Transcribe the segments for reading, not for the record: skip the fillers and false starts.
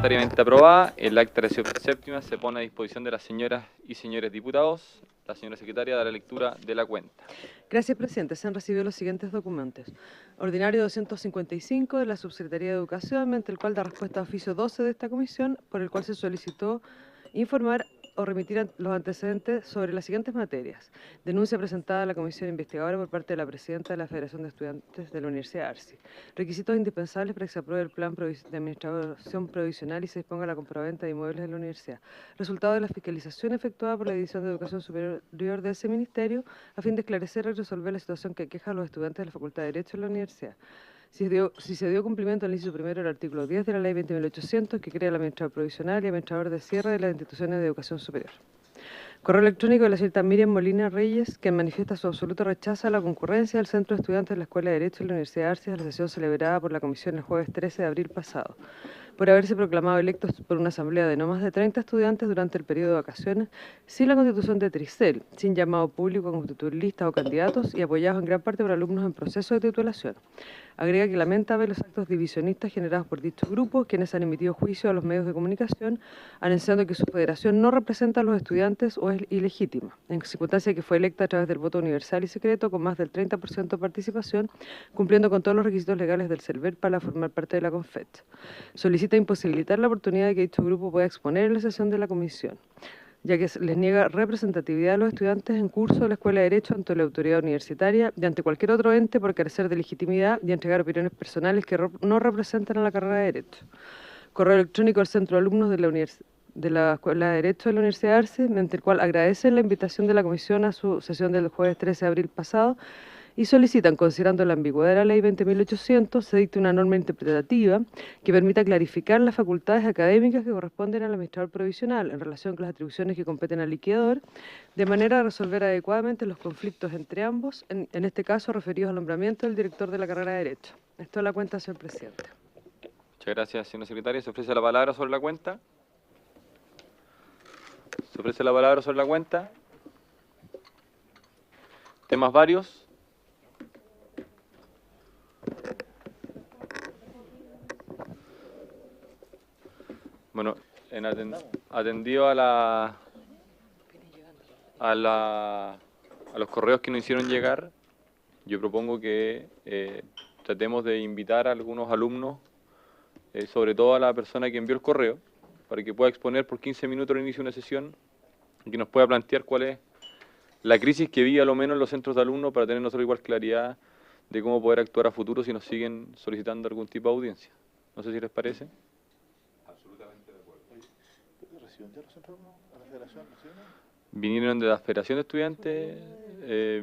mayoritariamente aprobada. El acta de la séptima se pone a disposición de las señoras y señores diputados. La señora secretaria dará lectura de la cuenta. Gracias, presidente. Se han recibido los siguientes documentos. Ordinario 255 de la Subsecretaría de Educación, mediante el cual da respuesta a oficio 12 de esta comisión, por el cual se solicitó informar o remitir los antecedentes sobre las siguientes materias. Denuncia presentada a la comisión investigadora por parte de la presidenta de la Federación de Estudiantes de la Universidad ARCI. Requisitos indispensables para que se apruebe el plan de administración provisional y se disponga la compraventa de inmuebles de la universidad. Resultado de la fiscalización efectuada por la División de Educación Superior de ese ministerio a fin de esclarecer y resolver la situación que aqueja a los estudiantes de la Facultad de Derecho en la universidad. Si se dio cumplimiento al inciso primero del artículo 10 de la Ley 20.800, que crea el administrador provisional y administrador de cierre de las instituciones de educación superior. Correo electrónico de la señorita Miriam Molina Reyes, que manifiesta su absoluto rechazo a la concurrencia del Centro de Estudiantes de la Escuela de Derecho de la Universidad de Arcis a la sesión celebrada por la Comisión el jueves 13 de abril pasado, por haberse proclamado electos por una asamblea de no más de 30 estudiantes durante el periodo de vacaciones, sin la constitución de Tricel, sin llamado público a constituir listas o candidatos y apoyados en gran parte por alumnos en proceso de titulación. Agrega que lamenta ver los actos divisionistas generados por dichos grupos, quienes han emitido juicio a los medios de comunicación, anunciando que su federación no representa a los estudiantes o es ilegítima, en circunstancia que fue electa a través del voto universal y secreto con más del 30% de participación, cumpliendo con todos los requisitos legales del CERVEL para formar parte de la CONFET. Solicita imposibilitar la oportunidad de que dicho grupo pueda exponer en la sesión de la comisión, ya que les niega representatividad a los estudiantes en curso de la Escuela de Derecho ante la autoridad universitaria y ante cualquier otro ente por carecer de legitimidad y entregar opiniones personales que no representan a la carrera de Derecho. Correo electrónico al Centro de Alumnos de la Escuela de Derecho de la Universidad de Arce, mediante el cual agradecen la invitación de la comisión a su sesión del jueves 13 de abril pasado y solicitan, considerando la ambigüedad de la Ley 20.800, se dicte una norma interpretativa que permita clarificar las facultades académicas que corresponden al administrador provisional en relación con las atribuciones que competen al liquidador, de manera a resolver adecuadamente los conflictos entre ambos, en este caso referidos al nombramiento del director de la carrera de Derecho. Esto es la cuenta, señor presidente. Muchas gracias, señora secretaria. ¿Se ofrece la palabra sobre la cuenta? ¿Se ofrece la palabra sobre la cuenta? ¿Temas varios? Bueno, atendido a los correos que nos hicieron llegar, yo propongo que tratemos de invitar a algunos alumnos, sobre todo a la persona que envió el correo, para que pueda exponer por 15 minutos al inicio de una sesión y que nos pueda plantear cuál es la crisis que vive a lo menos en los centros de alumnos para tener nosotros igual claridad de cómo poder actuar a futuro si nos siguen solicitando algún tipo de audiencia. No sé si les parece. Vinieron de la Federación de Estudiantes,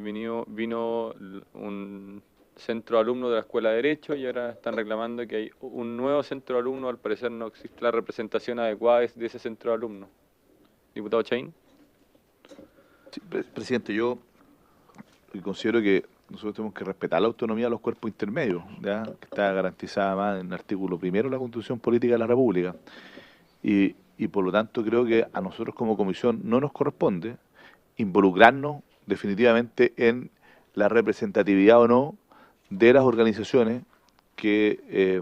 vino un centro de alumnos de la Escuela de Derecho y ahora están reclamando que hay un nuevo centro de alumnos. Al parecer no existe la representación adecuada de ese centro de alumnos. Diputado Chaín. Sí, presidente, yo considero que nosotros tenemos que respetar la autonomía de los cuerpos intermedios, ¿ya? Que está garantizada más en el artículo primero de la Constitución Política de la República. Y por lo tanto creo que a nosotros como comisión no nos corresponde involucrarnos definitivamente en la representatividad o no de las organizaciones que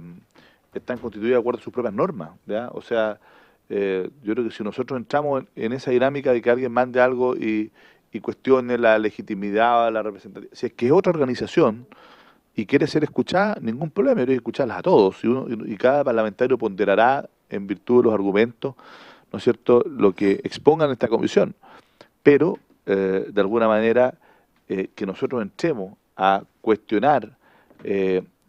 están constituidas de acuerdo a sus propias normas, ¿ya? O sea, yo creo que si nosotros entramos en esa dinámica de que alguien mande algo y cuestione la legitimidad o la representatividad, si es que es otra organización y quiere ser escuchada, ningún problema, hay que escucharlas a todos y cada parlamentario ponderará en virtud de los argumentos, ¿no es cierto?, lo que expongan en esta comisión. Pero, de alguna manera, que nosotros entremos a cuestionar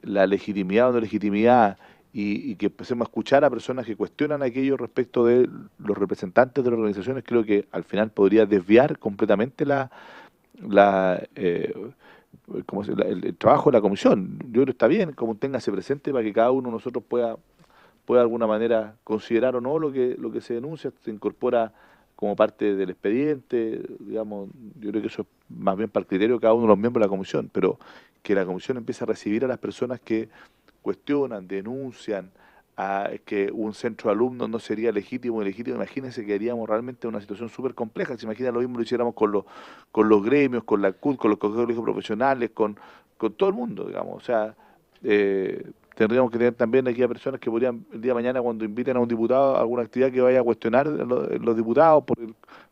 la legitimidad o no legitimidad y que empecemos a escuchar a personas que cuestionan aquello respecto de los representantes de las organizaciones, creo que al final podría desviar completamente el trabajo de la comisión. Yo creo que está bien, como téngase presente para que cada uno de nosotros pueda de alguna manera considerar o no lo que se denuncia, se incorpora como parte del expediente, digamos. Yo creo que eso es más bien para el criterio de cada uno de los miembros de la comisión, pero que la comisión empiece a recibir a las personas que cuestionan, denuncian que un centro de alumnos no sería legítimo o ilegítimo. Imagínense que haríamos realmente una situación súper compleja. Se imagina lo mismo lo hiciéramos con los gremios, con la CUT, con los colegios profesionales, con todo el mundo, digamos. O sea, tendríamos que tener también aquí a personas que podrían el día de mañana, cuando inviten a un diputado a alguna actividad que vaya a cuestionar los diputados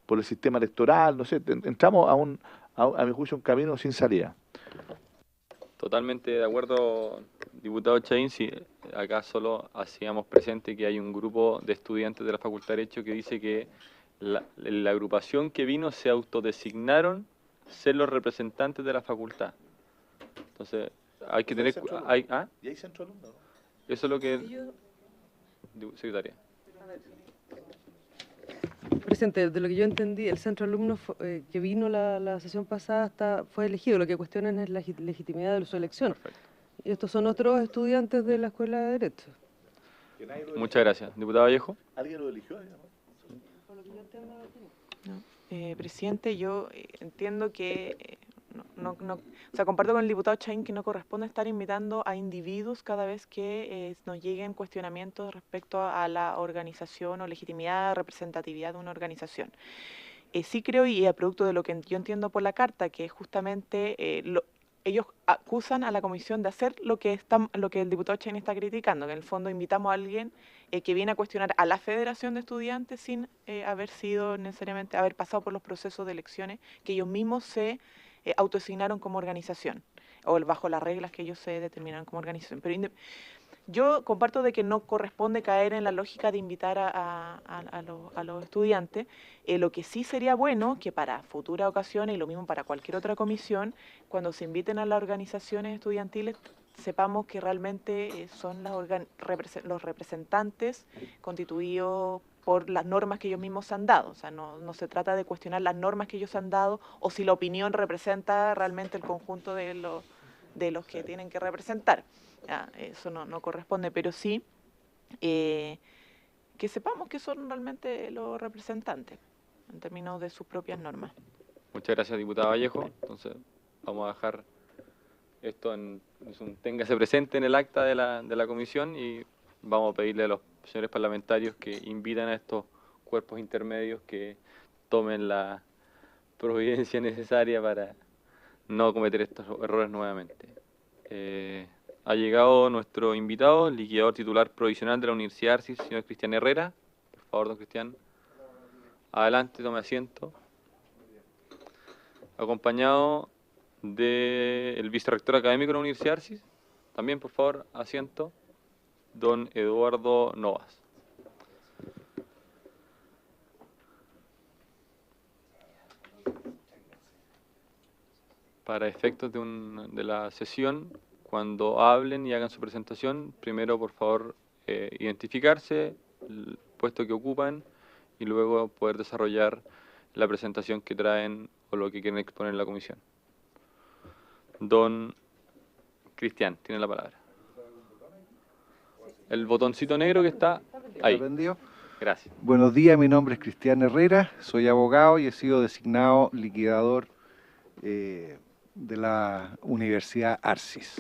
por el sistema electoral, no sé, entramos a mi juicio, un camino sin salida. Totalmente de acuerdo, diputado Chaín. Sí, acá solo hacíamos presente que hay un grupo de estudiantes de la Facultad de Derecho que dice que la agrupación que vino se autodesignaron ser los representantes de la facultad. Entonces, hay que tener... ¿Y hay centro alumno? Eso es lo que... Secretaria. Presidente, de lo que yo entendí, el centro alumno que vino la sesión pasada fue elegido. Lo que cuestionan es la legitimidad de su elección. Perfecto. Y estos son otros estudiantes de la Escuela de Derecho. Muchas gracias. Diputado Vallejo. ¿Alguien lo eligió? Presidente, yo entiendo que o sea, comparto con el diputado Chaín que no corresponde estar invitando a individuos cada vez que nos lleguen cuestionamientos respecto a la organización o legitimidad, representatividad de una organización. Sí creo, y a producto de lo que yo entiendo por la carta, que justamente ellos acusan a la comisión de hacer lo que el diputado Chaín está criticando, que en el fondo invitamos a alguien que viene a cuestionar a la Federación de Estudiantes sin haber pasado por los procesos de elecciones que ellos mismos se autodesignaron como organización, o bajo las reglas que ellos se determinaron como organización. Pero yo comparto de que no corresponde caer en la lógica de invitar a los estudiantes. Lo que sí sería bueno que para futuras ocasiones, y lo mismo para cualquier otra comisión, cuando se inviten a las organizaciones estudiantiles, sepamos que realmente son los representantes constituidos por las normas que ellos mismos han dado. O sea, no se trata de cuestionar las normas que ellos han dado o si la opinión representa realmente el conjunto de los que tienen que representar. Ya, eso no corresponde, pero sí que sepamos que son realmente los representantes en términos de sus propias normas. Muchas gracias, diputada Vallejo. Entonces, vamos a dejar esto téngase presente en el acta de la comisión y vamos a pedirle a los señores parlamentarios que invitan a estos cuerpos intermedios que tomen la providencia necesaria para no cometer estos errores nuevamente. Ha llegado nuestro invitado, el liquidador titular provisional de la Universidad Arcis, señor Cristian Herrera. Por favor, don Cristian, adelante, tome asiento. Acompañado del vicerrector académico de la Universidad Arcis, también, por favor, asiento, don Eduardo Novas. Para efectos de la sesión, cuando hablen y hagan su presentación, primero, por favor, identificarse, el puesto que ocupan, y luego poder desarrollar la presentación que traen o lo que quieren exponer en la comisión. Don Cristian, tiene la palabra. El botoncito negro que está ahí. ¿Aprendió? Gracias. Buenos días, mi nombre es Cristian Herrera, soy abogado y he sido designado liquidador de la Universidad Arcis.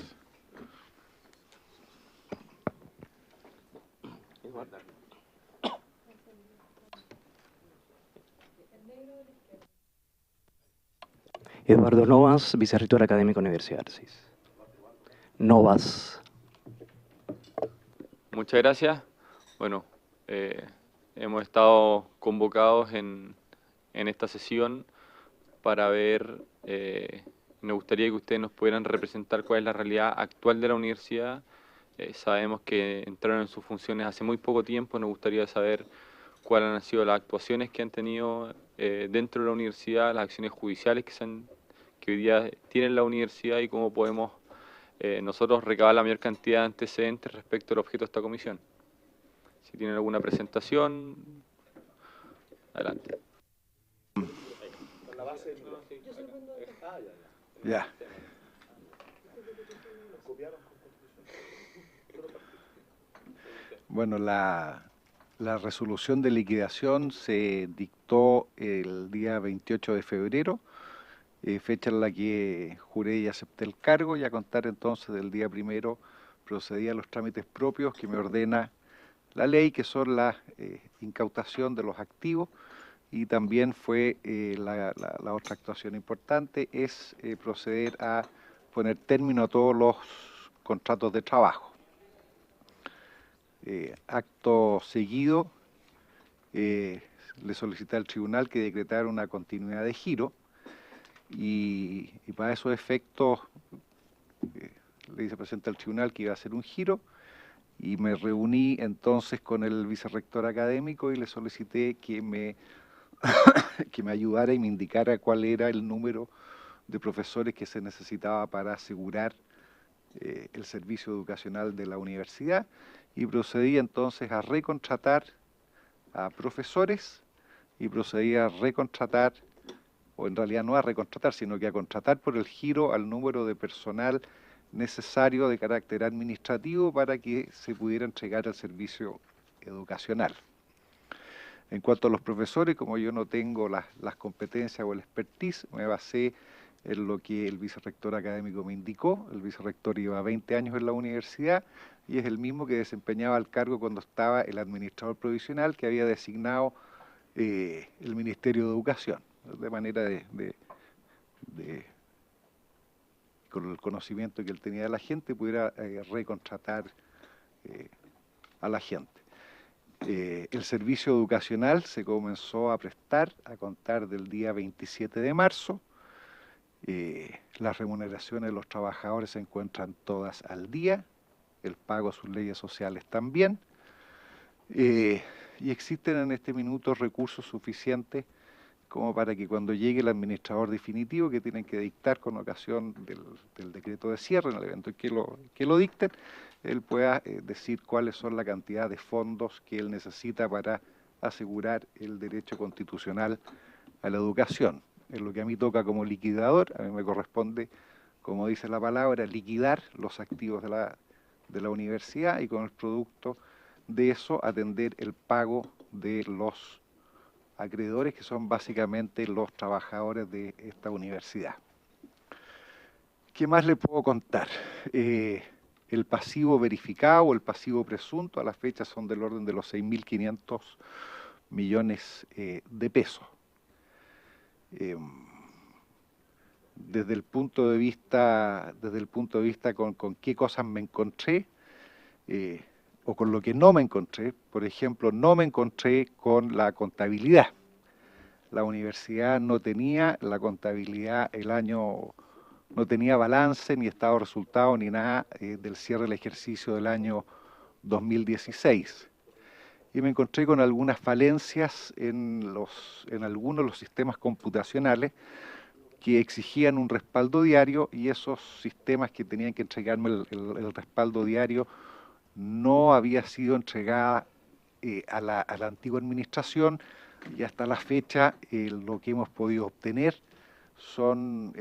Eduardo Novas, vicerrector académico de la Universidad Arcis. Novas. Muchas gracias. Bueno, hemos estado convocados en esta sesión para ver, me gustaría que ustedes nos pudieran representar cuál es la realidad actual de la universidad. Sabemos que entraron en sus funciones hace muy poco tiempo, nos gustaría saber cuáles han sido las actuaciones que han tenido dentro de la universidad, las acciones judiciales que hoy día tiene la universidad y cómo podemos nosotros recabar la mayor cantidad de antecedentes respecto al objeto de esta comisión. Si tienen alguna presentación, adelante. Ya. Bueno, la resolución de liquidación se dictó el día 28 de febrero, fecha en la que juré y acepté el cargo, y a contar entonces del día 1 procedí a los trámites propios que me ordena la ley, que son la incautación de los activos, y también fue la otra actuación importante es proceder a poner término a todos los contratos de trabajo. Acto seguido, le solicité al tribunal que decretara una continuidad de giro y para esos efectos le hice presente al tribunal que iba a hacer un giro y me reuní entonces con el vicerrector académico y le solicité que me ayudara y me indicara cuál era el número de profesores que se necesitaba para asegurar el servicio educacional de la universidad, y procedí entonces a recontratar a profesores y procedí a recontratar, o en realidad no a recontratar, sino que a contratar por el giro al número de personal necesario de carácter administrativo para que se pudiera entregar el servicio educacional. En cuanto a los profesores, como yo no tengo las competencias o el expertise, me basé en lo que el vicerrector académico me indicó. El vicerrector lleva 20 años en la universidad y es el mismo que desempeñaba el cargo cuando estaba el administrador provisional que había designado el Ministerio de Educación, de manera con el conocimiento que él tenía de la gente, pudiera recontratar a la gente. El servicio educacional se comenzó a prestar a contar del día 27 de marzo. Las remuneraciones de los trabajadores se encuentran todas al día, el pago de sus leyes sociales también, y existen en este minuto recursos suficientes como para que cuando llegue el administrador definitivo, que tienen que dictar con ocasión del decreto de cierre, en el evento en que lo dicten, él pueda decir cuáles son la cantidad de fondos que él necesita para asegurar el derecho constitucional a la educación. En lo que a mí toca como liquidador, a mí me corresponde, como dice la palabra, liquidar los activos de la universidad y con el producto de eso atender el pago de los acreedores, que son básicamente los trabajadores de esta universidad. ¿Qué más le puedo contar? El pasivo verificado o el pasivo presunto a la fecha son del orden de los 6.500 millones de pesos. Desde el punto de vista con qué cosas me encontré, o con lo que no me encontré, por ejemplo, no me encontré con la contabilidad. La universidad no tenía la contabilidad no tenía balance, ni estado de resultado, ni nada del cierre del ejercicio del año 2016. Y me encontré con algunas falencias en algunos de los sistemas computacionales que exigían un respaldo diario, y esos sistemas que tenían que entregarme el respaldo diario no había sido entregada a la antigua administración, y hasta la fecha lo que hemos podido obtener son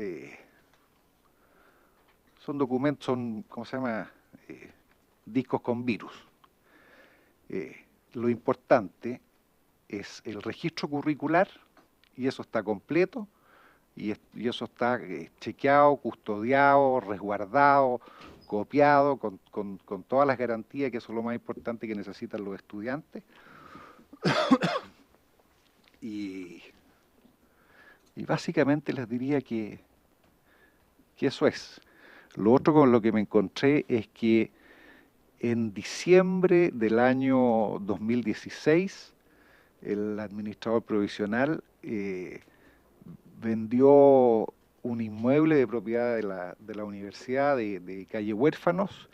documentos, ¿cómo se llama? Discos con virus. Lo importante es el registro curricular, y eso está completo, y eso está chequeado, custodiado, resguardado, copiado, con todas las garantías, que eso es lo más importante que necesitan los estudiantes. Y básicamente les diría que eso es. Lo otro con lo que me encontré es que en diciembre del año 2016, el administrador provisional vendió un inmueble de propiedad de la universidad de calle Huérfanos,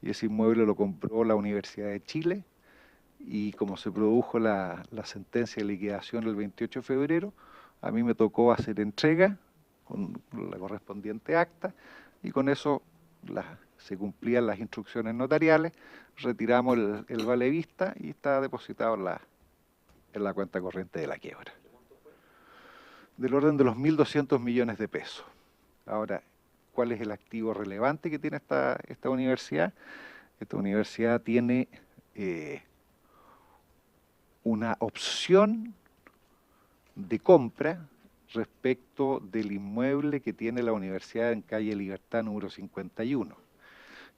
y ese inmueble lo compró la Universidad de Chile, y como se produjo la sentencia de liquidación el 28 de febrero, a mí me tocó hacer entrega con la correspondiente acta, y con eso se cumplían las instrucciones notariales, retiramos el vale vista y está depositado en la cuenta corriente de la quiebra. Del orden de los 1.200 millones de pesos. Ahora, ¿cuál es el activo relevante que tiene esta universidad? Esta universidad tiene una opción de compra respecto del inmueble que tiene la universidad en calle Libertad número 51.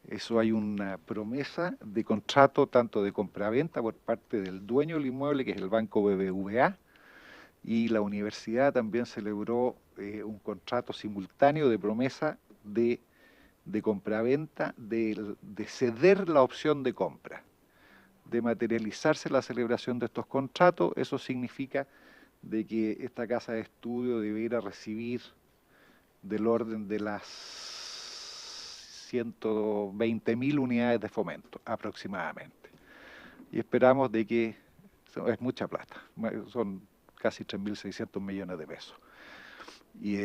Eso hay una promesa de contrato tanto de compraventa por parte del dueño del inmueble, que es el Banco BBVA, y la universidad también celebró un contrato simultáneo de promesa de compraventa, de ceder la opción de compra. de materializarse la celebración de estos contratos, eso significa de que esta casa de estudio debiera recibir del orden de las 120.000 unidades de fomento aproximadamente. Y esperamos de que, es mucha plata, son casi 3.600 millones de pesos. Y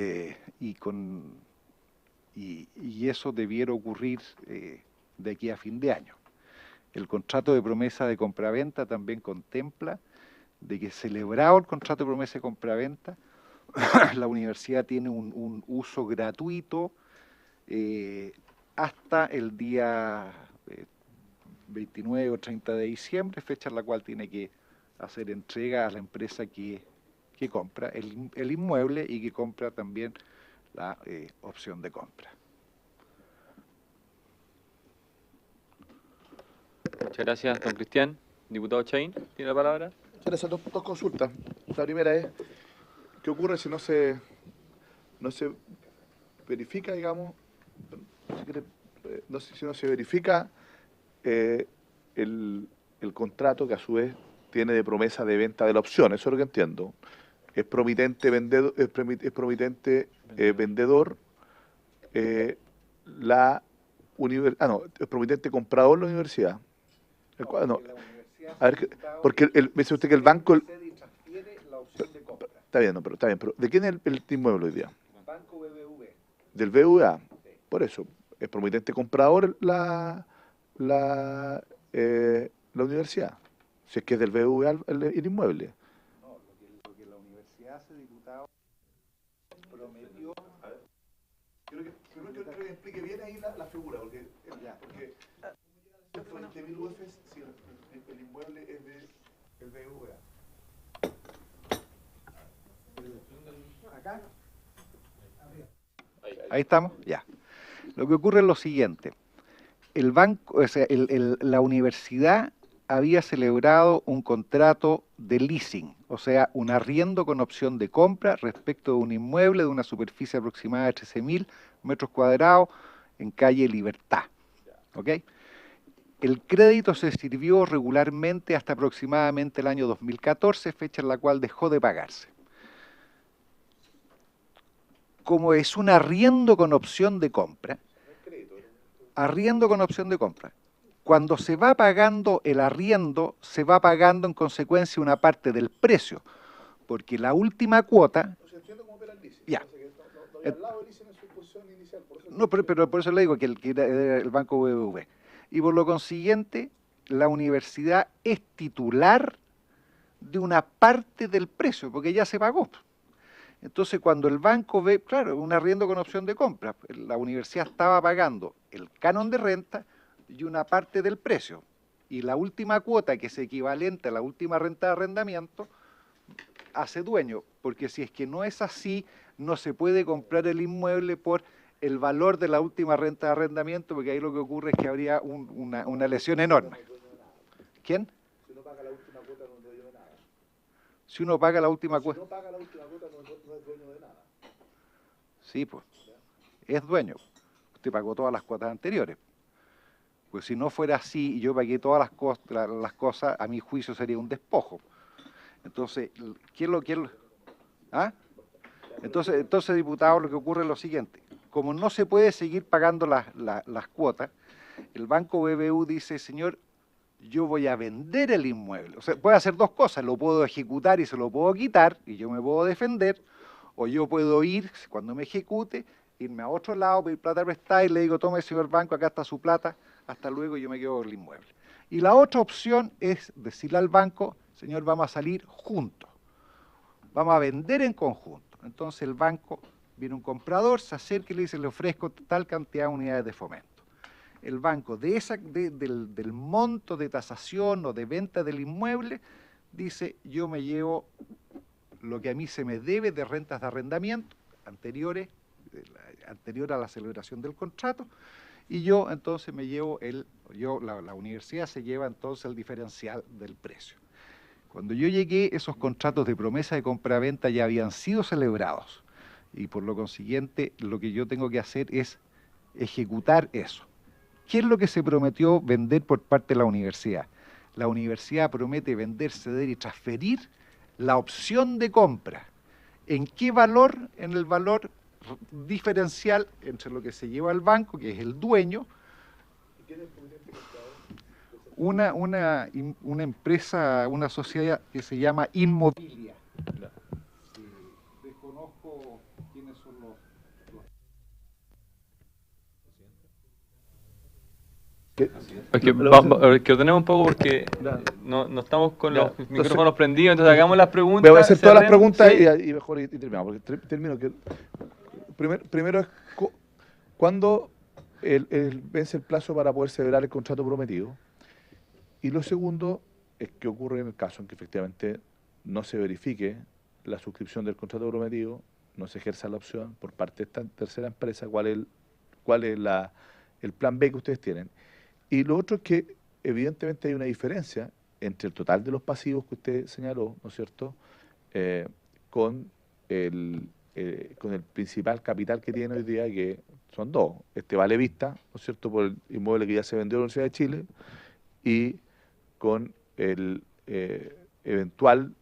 eso debiera ocurrir de aquí a fin de año. El contrato de promesa de compraventa también contempla de que, celebrado el contrato de promesa de compraventa, la universidad tiene un uso gratuito hasta el día 29 o 30 de diciembre, fecha en la cual tiene que hacer entrega a la empresa que compra el inmueble y que compra también la opción de compra. Muchas gracias, don Cristian. Diputado Chaín, ¿tiene la palabra? Gracias. Dos consultas. La primera es, ¿qué ocurre si no se verifica, digamos, si no se verifica el contrato que a su vez tiene de promesa de venta de la opción? Eso es lo que entiendo. Es promitente vendedor, es promitente comprador la universidad. No, a ver, porque me dice usted que el banco está bien, no, pero está bien, pero ¿de quién es el inmueble hoy día? Banco BBV. Del BVA. Sí. Por eso, es promitente comprador la universidad. Si es que es del BVA el inmueble. No, lo que la universidad hace, diputado, prometió. A ver. Quiero que explique bien ahí la figura, porque 120.000 UFs si el inmueble es del BVA. ¿Acá? Ahí estamos, ya. Lo que ocurre es lo siguiente. El banco, o sea, la universidad había celebrado un contrato de leasing, o sea, un arriendo con opción de compra respecto de un inmueble de una superficie aproximada de 13.000 metros cuadrados en calle Libertad. ¿Ok? El crédito se sirvió regularmente hasta aproximadamente el año 2014, fecha en la cual dejó de pagarse. Como es un arriendo con opción de compra, cuando se va pagando el arriendo, se va pagando en consecuencia una parte del precio, porque la última cuota... Ya. No, pero por eso le digo que era el Banco BBV. Y por lo consiguiente, la universidad es titular de una parte del precio, porque ya se pagó. Entonces, cuando el banco ve, claro, un arriendo con opción de compra, la universidad estaba pagando el canon de renta y una parte del precio. Y la última cuota, que es equivalente a la última renta de arrendamiento, hace dueño, porque si es que no es así, no se puede comprar el inmueble por el valor de la última renta de arrendamiento, porque ahí lo que ocurre es que habría una lesión enorme. ¿Quién? Si uno paga la última cuota no es dueño de nada. Si uno paga la última cuota... Si uno paga la última cuota no es dueño de nada. Sí, pues, es dueño. Usted pagó todas las cuotas anteriores. Pues si no fuera así y yo pagué todas las cosas, a mi juicio sería un despojo. Entonces, ¿Ah? Entonces, diputado, lo que ocurre es lo siguiente. Como no se puede seguir pagando las cuotas, el Banco BBU dice, señor, yo voy a vender el inmueble. O sea, puede hacer dos cosas, lo puedo ejecutar y se lo puedo quitar y yo me puedo defender, o yo puedo ir, cuando me ejecute, irme a otro lado, pedir plata prestada y le digo, tome, señor banco, acá está su plata, hasta luego, yo me quedo con el inmueble. Y la otra opción es decirle al banco, señor, vamos a salir juntos, vamos a vender en conjunto. Entonces el banco, viene un comprador, se acerca y le dice, le ofrezco tal cantidad de unidades de fomento. El banco del monto de tasación o de venta del inmueble dice, yo me llevo lo que a mí se me debe de rentas de arrendamiento anterior a la celebración del contrato, y yo entonces me llevo la universidad se lleva entonces el diferencial del precio. Cuando yo llegué, esos contratos de promesa de compra-venta ya habían sido celebrados, y por lo consiguiente lo que yo tengo que hacer es ejecutar eso. ¿Qué es lo que se prometió vender por parte de la universidad? la universidad promete vender, ceder y transferir la opción de compra. ¿En qué valor? En el valor diferencial entre lo que se lleva al banco, que es el dueño, una empresa, una sociedad que se llama Inmobilia. Desconozco quiénes son los... Que ordenemos un poco porque no estamos con los micrófonos prendidos, entonces hagamos las preguntas. Voy a hacer todas las preguntas sí. y mejor y terminamos. Porque termino. Primero es cuándo vence el plazo para poder celebrar el contrato prometido. Y lo segundo es qué ocurre en el caso en que efectivamente no se verifique la suscripción del contrato prometido, no se ejerza la opción por parte de esta tercera empresa, cuál es el plan B que ustedes tienen. Y lo otro es que evidentemente hay una diferencia entre el total de los pasivos que usted señaló, ¿no es cierto?, con el principal capital que tiene hoy día, que son dos. Este vale vista, ¿no es cierto?, por el inmueble que ya se vendió a la Universidad de Chile, y con el eventual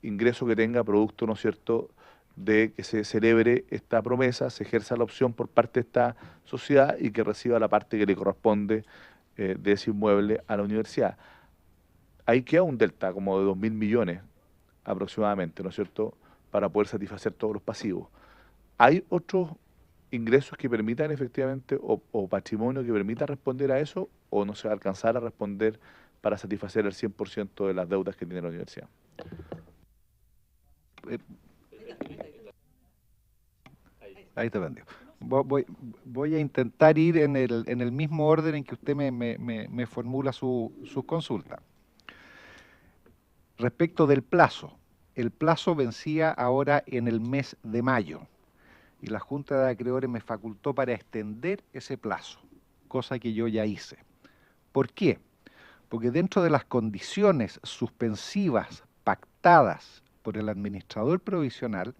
ingreso que tenga producto, ¿no es cierto?, de que se celebre esta promesa, se ejerza la opción por parte de esta sociedad y que reciba la parte que le corresponde de ese inmueble a la universidad. Ahí queda un delta como de 2.000 millones aproximadamente, ¿no es cierto?, para poder satisfacer todos los pasivos. ¿Hay otros ingresos que permitan efectivamente o patrimonio que permita responder a eso, o no se va a alcanzar a responder para satisfacer el 100% de las deudas que tiene la universidad? Ahí te vendió. Voy a intentar ir en el mismo orden en que usted me formula su consulta. Respecto del plazo, el plazo vencía ahora en el mes de mayo y la Junta de Acreedores me facultó para extender ese plazo, cosa que yo ya hice. ¿Por qué? Porque dentro de las condiciones suspensivas pactadas por el administrador provisional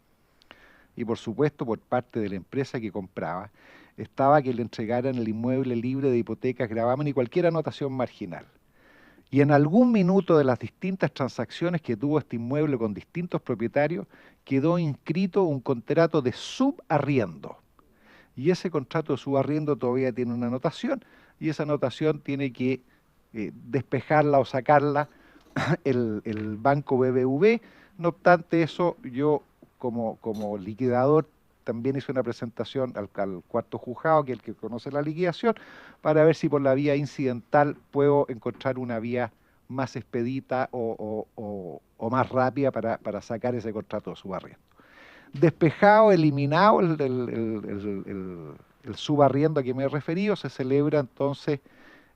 y por supuesto por parte de la empresa que compraba, estaba que le entregaran el inmueble libre de hipotecas, gravamen y cualquier anotación marginal. Y en algún minuto de las distintas transacciones que tuvo este inmueble con distintos propietarios, quedó inscrito un contrato de subarriendo. Y ese contrato de subarriendo todavía tiene una anotación, y esa anotación tiene que despejarla o sacarla el banco BBV. No obstante eso, yo como liquidador también hice una presentación al cuarto juzgado, que es el que conoce la liquidación, para ver si por la vía incidental puedo encontrar una vía más expedita o más rápida para sacar ese contrato de subarriendo. Despejado, eliminado el subarriendo a que me he referido, se celebra entonces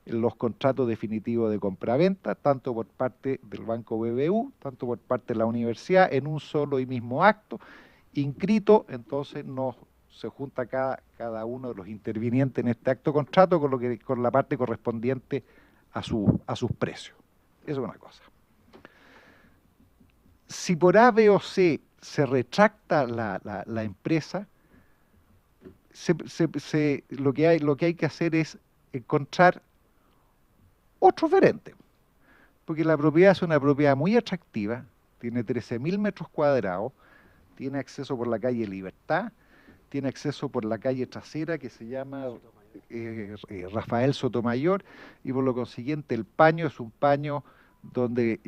los contratos definitivos de compraventa, tanto por parte del Banco BBU, tanto por parte de la universidad, en un solo y mismo acto, inscrito. Entonces se junta cada uno de los intervinientes en este acto contrato con la parte correspondiente a sus precios. Eso es una cosa. Si por A, B o C se retracta la empresa, lo que hay que hacer es encontrar otro oferente, porque la propiedad es una propiedad muy atractiva, tiene 13.000 metros cuadrados, tiene acceso por la calle Libertad, tiene acceso por la calle trasera que se llama Rafael Sotomayor, y por lo consiguiente el paño es un paño donde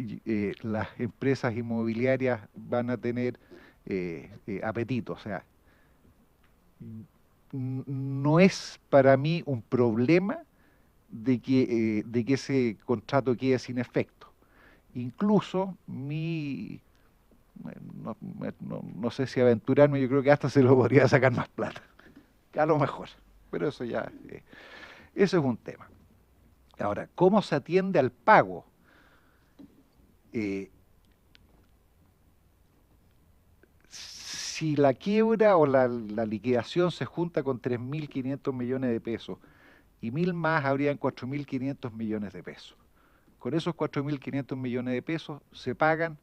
las empresas inmobiliarias van a tener apetito. O sea, no es para mí un problema de que ese contrato quede sin efecto. Incluso no sé si aventurarme, yo creo que hasta se lo podría sacar más plata, a lo mejor, pero eso ya, eso es un tema. Ahora, ¿cómo se atiende al pago? Si la quiebra o la liquidación se junta con 3.500 millones de pesos y 1.000 más, habrían 4.500 millones de pesos. Con esos 4.500 millones de pesos se pagan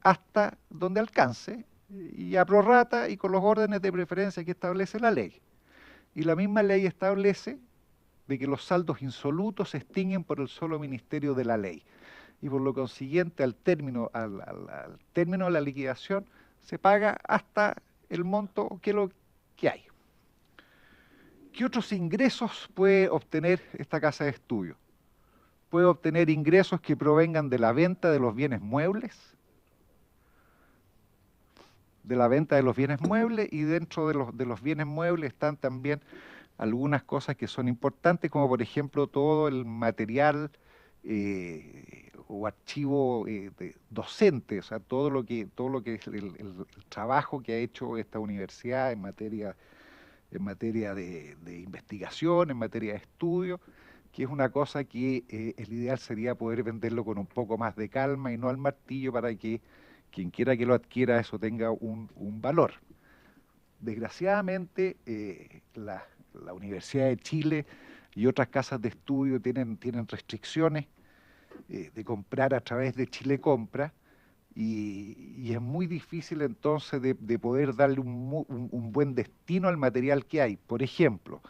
hasta donde alcance y a prorrata y con los órdenes de preferencia que establece la ley. Y la misma ley establece de que los saldos insolutos se extinguen por el solo ministerio de la ley. Y por lo consiguiente, al término de la liquidación, se paga hasta el monto que lo que hay. ¿Qué otros ingresos puede obtener esta casa de estudio? Puede obtener ingresos que provengan de la venta de los bienes muebles, y dentro de los bienes muebles están también algunas cosas que son importantes, como por ejemplo todo el material o archivo docente, o sea, todo lo que es el trabajo que ha hecho esta universidad en materia de investigación, en materia de estudio, que es una cosa que el ideal sería poder venderlo con un poco más de calma y no al martillo, para que quien quiera que lo adquiera eso tenga un valor. Desgraciadamente, la Universidad de Chile y otras casas de estudio tienen restricciones de comprar a través de Chile Compra, y es muy difícil entonces de poder darle un buen destino al material que hay. Por ejemplo,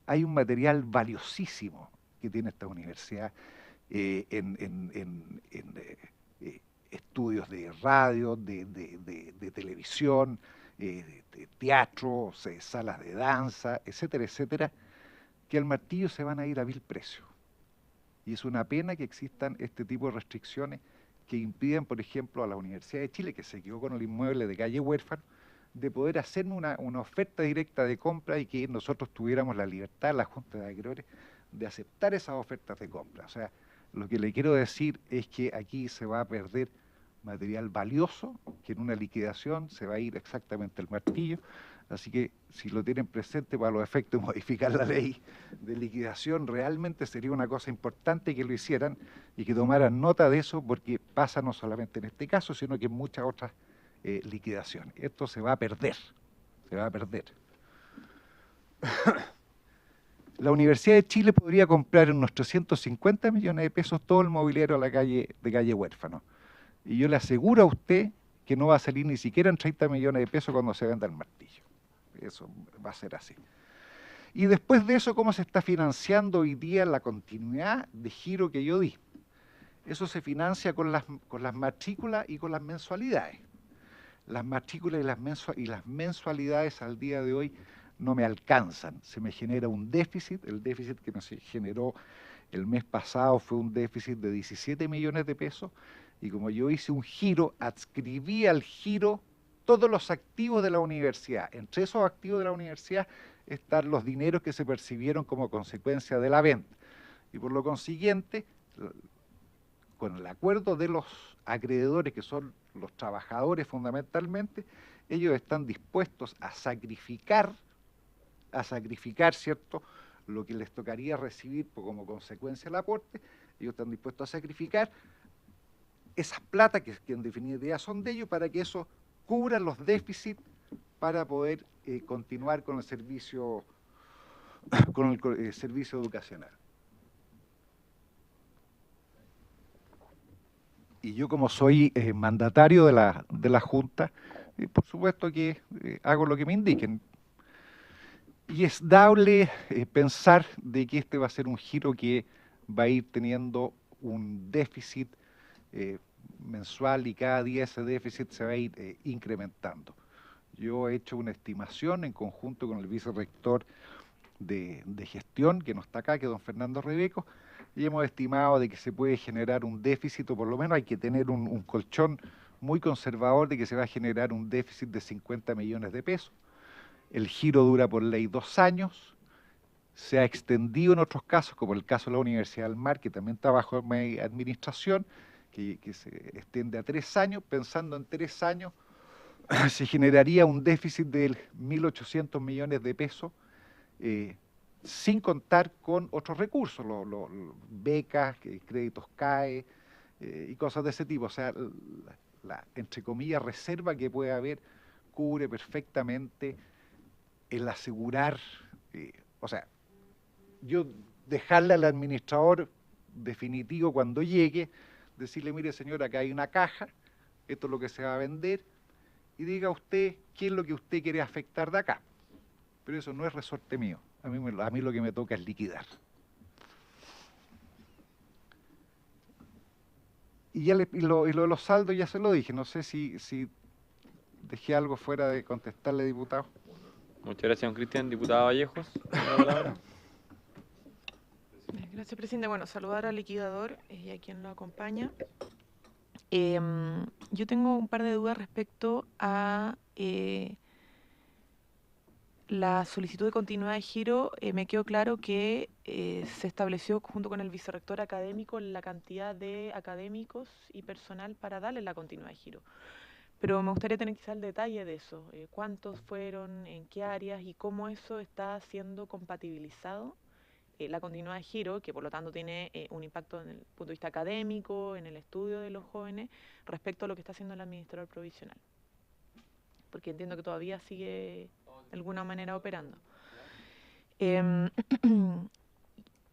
hay un material valiosísimo que tiene esta universidad en estudios de radio, de televisión, de teatro, salas de danza, etcétera, etcétera, que al martillo se van a ir a vil precio. Y es una pena que existan este tipo de restricciones que impiden, por ejemplo, a la Universidad de Chile, que se quedó con el inmueble de calle Huérfano, de poder hacerme una oferta directa de compra y que nosotros tuviéramos la libertad, la Junta de Acreedores, de aceptar esas ofertas de compra. O sea, lo que le quiero decir es que aquí se va a perder material valioso, que en una liquidación se va a ir exactamente el martillo. Así que si lo tienen presente para los efectos de modificar la ley de liquidación, realmente sería una cosa importante que lo hicieran y que tomaran nota de eso, porque pasa no solamente en este caso, sino que en muchas otras liquidaciones. Esto se va a perder, se va a perder. La Universidad de Chile podría comprar en unos 350 millones de pesos todo el mobiliario de calle Huérfano. Y yo le aseguro a usted que no va a salir ni siquiera en 30 millones de pesos cuando se venda el martillo. Eso va a ser así. Y después de eso, ¿cómo se está financiando hoy día la continuidad de giro que yo di? Eso se financia con las matrículas y con las mensualidades. Las matrículas y las mensualidades al día de hoy no me alcanzan. Se me genera un déficit. El déficit que me generó el mes pasado fue un déficit de 17 millones de pesos. Y como yo hice un giro, adscribí al giro todos los activos de la universidad. Entre esos activos de la universidad están los dineros que se percibieron como consecuencia de la venta. Y por lo consiguiente, con el acuerdo de los acreedores, que son los trabajadores fundamentalmente, ellos están dispuestos a sacrificar, ¿cierto?, lo que les tocaría recibir como consecuencia del aporte. Ellos están dispuestos a sacrificar esas plata que en definitiva son de ellos, para que eso cubra los déficits para poder continuar con el servicio educacional. Y yo, como soy mandatario de la Junta, por supuesto que hago lo que me indiquen. Y es dable pensar de que este va a ser un giro que va a ir teniendo un déficit mensual, y cada día ese déficit se va a ir incrementando. Yo he hecho una estimación en conjunto con el vicerrector de gestión, que no está acá, que es don Fernando Rebeco, y hemos estimado de que se puede generar un déficit, o por lo menos hay que tener un colchón muy conservador de que se va a generar un déficit de 50 millones de pesos. El giro dura por ley 2 años, se ha extendido en otros casos, como el caso de la Universidad del Mar, que también está bajo mi administración, que se extiende a 3 años. Pensando en 3 años, se generaría un déficit de 1.800 millones de pesos, sin contar con otros recursos, becas, créditos CAE y cosas de ese tipo. O sea, la entre comillas reserva que puede haber cubre perfectamente el asegurar, o sea, yo dejarle al administrador definitivo cuando llegue, decirle: mire señor, acá hay una caja, esto es lo que se va a vender, y diga usted qué es lo que usted quiere afectar de acá. Pero eso no es resorte mío. A mí lo que me toca es liquidar. y lo de los saldos ya se lo dije, no sé si dejé algo fuera de contestarle, diputado. Muchas gracias, don Cristian. Diputada Vallejos, tiene la palabra. Gracias, presidente. Bueno, saludar al liquidador y a quien lo acompaña. Yo tengo un par de dudas respecto a la solicitud de continuidad de giro. Me quedó claro que se estableció junto con el vicerrector académico la cantidad de académicos y personal para darle la continuidad de giro. Pero me gustaría tener quizá el detalle de eso, cuántos fueron, en qué áreas y cómo eso está siendo compatibilizado, la continuidad de giro, que por lo tanto tiene un impacto en el punto de vista académico, en el estudio de los jóvenes, respecto a lo que está haciendo el administrador provisional. Porque entiendo que todavía sigue de alguna manera operando.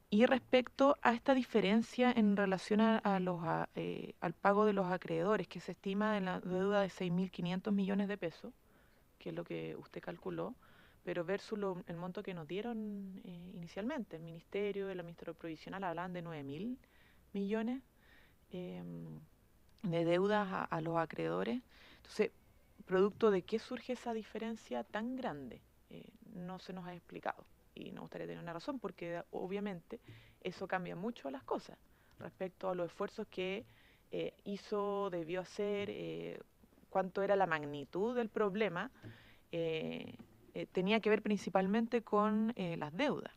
Y respecto a esta diferencia en relación al pago de los acreedores, que se estima en la deuda de 6.500 millones de pesos, que es lo que usted calculó, pero versus el monto que nos dieron inicialmente, el Ministerio, el Administrador Provisional hablaban de 9.000 millones de deudas a los acreedores. Entonces, ¿producto de qué surge esa diferencia tan grande? No se nos ha explicado. Y nos gustaría tener una razón, porque obviamente eso cambia mucho las cosas respecto a los esfuerzos que debió hacer, cuánto era la magnitud del problema. Tenía que ver principalmente con las deudas.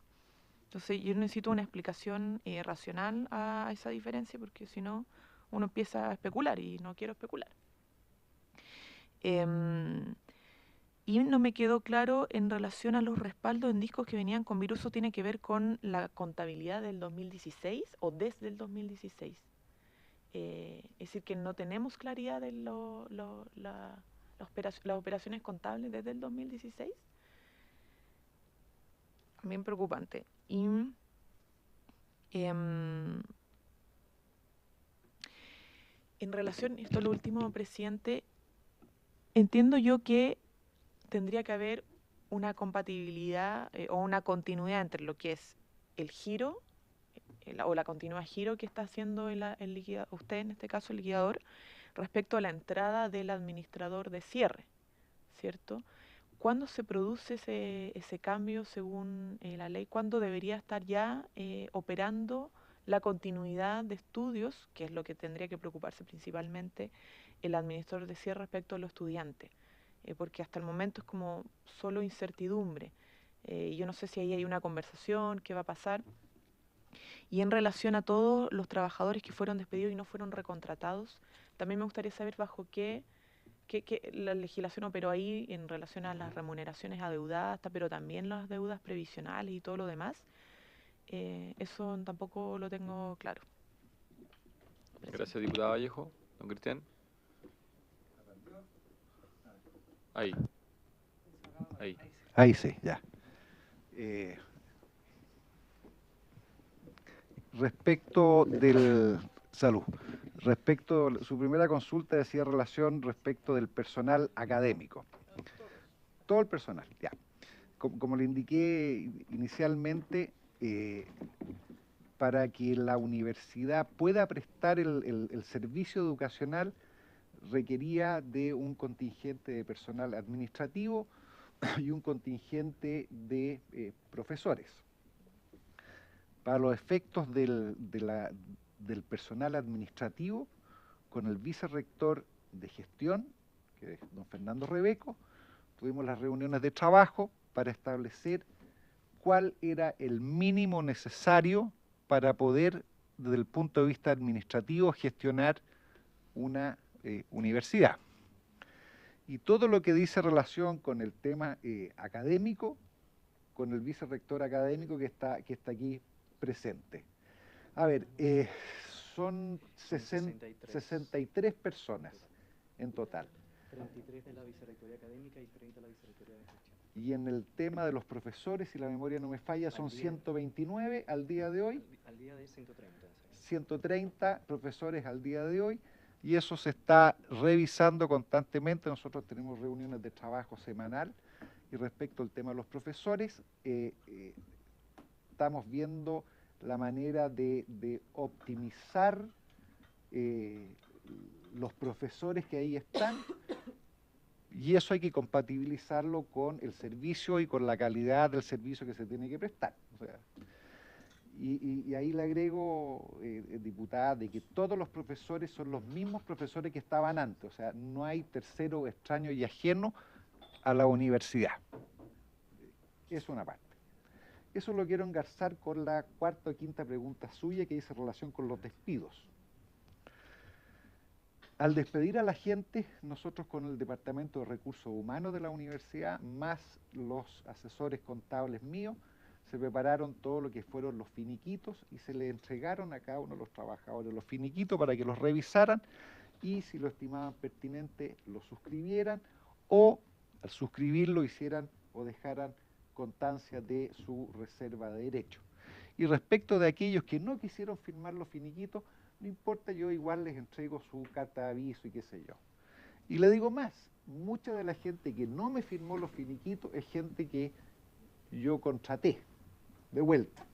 Entonces yo necesito una explicación racional a esa diferencia, porque si no uno empieza a especular y no quiero especular. Y no me quedó claro en relación a los respaldos en discos que venían con virus. ¿Eso tiene que ver con la contabilidad del 2016 o desde el 2016? Es decir, que no tenemos claridad de las operaciones contables desde el 2016. Bien preocupante. Y en relación, esto es lo último, presidente, entiendo yo que tendría que haber una compatibilidad o una continuidad entre lo que es el giro o la continuidad giro que está haciendo el liquidador, usted en este caso el liquidador, respecto a la entrada del administrador de cierre, ¿cierto? ¿Cuándo se produce ese cambio según la ley? ¿Cuándo debería estar ya operando la continuidad de estudios, que es lo que tendría que preocuparse principalmente el administrador de cierre respecto a los estudiantes? Porque hasta el momento es como solo incertidumbre. Yo no sé si ahí hay una conversación, qué va a pasar. Y en relación a todos los trabajadores que fueron despedidos y no fueron recontratados, también me gustaría saber bajo qué la legislación operó ahí en relación a las remuneraciones adeudadas, pero también las deudas previsionales y todo lo demás. Eso tampoco lo tengo claro. Gracias, diputada Vallejo. Don Cristian. Ahí. Ahí sí, ya. Respecto del... Salud. Respecto, su primera consulta decía relación respecto del personal académico. Todo el personal, ya. Como le indiqué inicialmente, para que la universidad pueda prestar el servicio educacional, requería de un contingente de personal administrativo y un contingente de profesores. Para los efectos del personal administrativo, con el vicerrector de gestión, que es don Fernando Rebeco, tuvimos las reuniones de trabajo para establecer cuál era el mínimo necesario para poder, desde el punto de vista administrativo, gestionar una universidad. Y todo lo que dice relación con el tema académico, con el vicerrector académico que está aquí presente. A ver, son 63 personas en total. 33 de la Vicerrectoría Académica y 30 de la Vicerrectoría de Gestión. Y en el tema de los profesores, si la memoria no me falla, son 129 al día de hoy. Al día de 130. 130 profesores al día de hoy. Y eso se está revisando constantemente. Nosotros tenemos reuniones de trabajo semanal. Y respecto al tema de los profesores, estamos viendo la manera de optimizar los profesores que ahí están, y eso hay que compatibilizarlo con el servicio y con la calidad del servicio que se tiene que prestar. O sea, y ahí le agrego, diputada, de que todos los profesores son los mismos profesores que estaban antes, o sea, no hay tercero extraño y ajeno a la universidad. Es una parte. Eso lo quiero engarzar con la cuarta o quinta pregunta suya, que dice relación con los despidos. Al despedir a la gente, nosotros con el Departamento de Recursos Humanos de la universidad, más los asesores contables míos, se prepararon todo lo que fueron los finiquitos y se le entregaron a cada uno de los trabajadores los finiquitos para que los revisaran y si lo estimaban pertinente lo suscribieran o al suscribirlo hicieran o dejaran constancia de su reserva de derecho. Y respecto de aquellos que no quisieron firmar los finiquitos, no importa, yo igual les entrego su carta de aviso y qué sé yo. Y le digo más, mucha de la gente que no me firmó los finiquitos es gente que yo contraté de vuelta,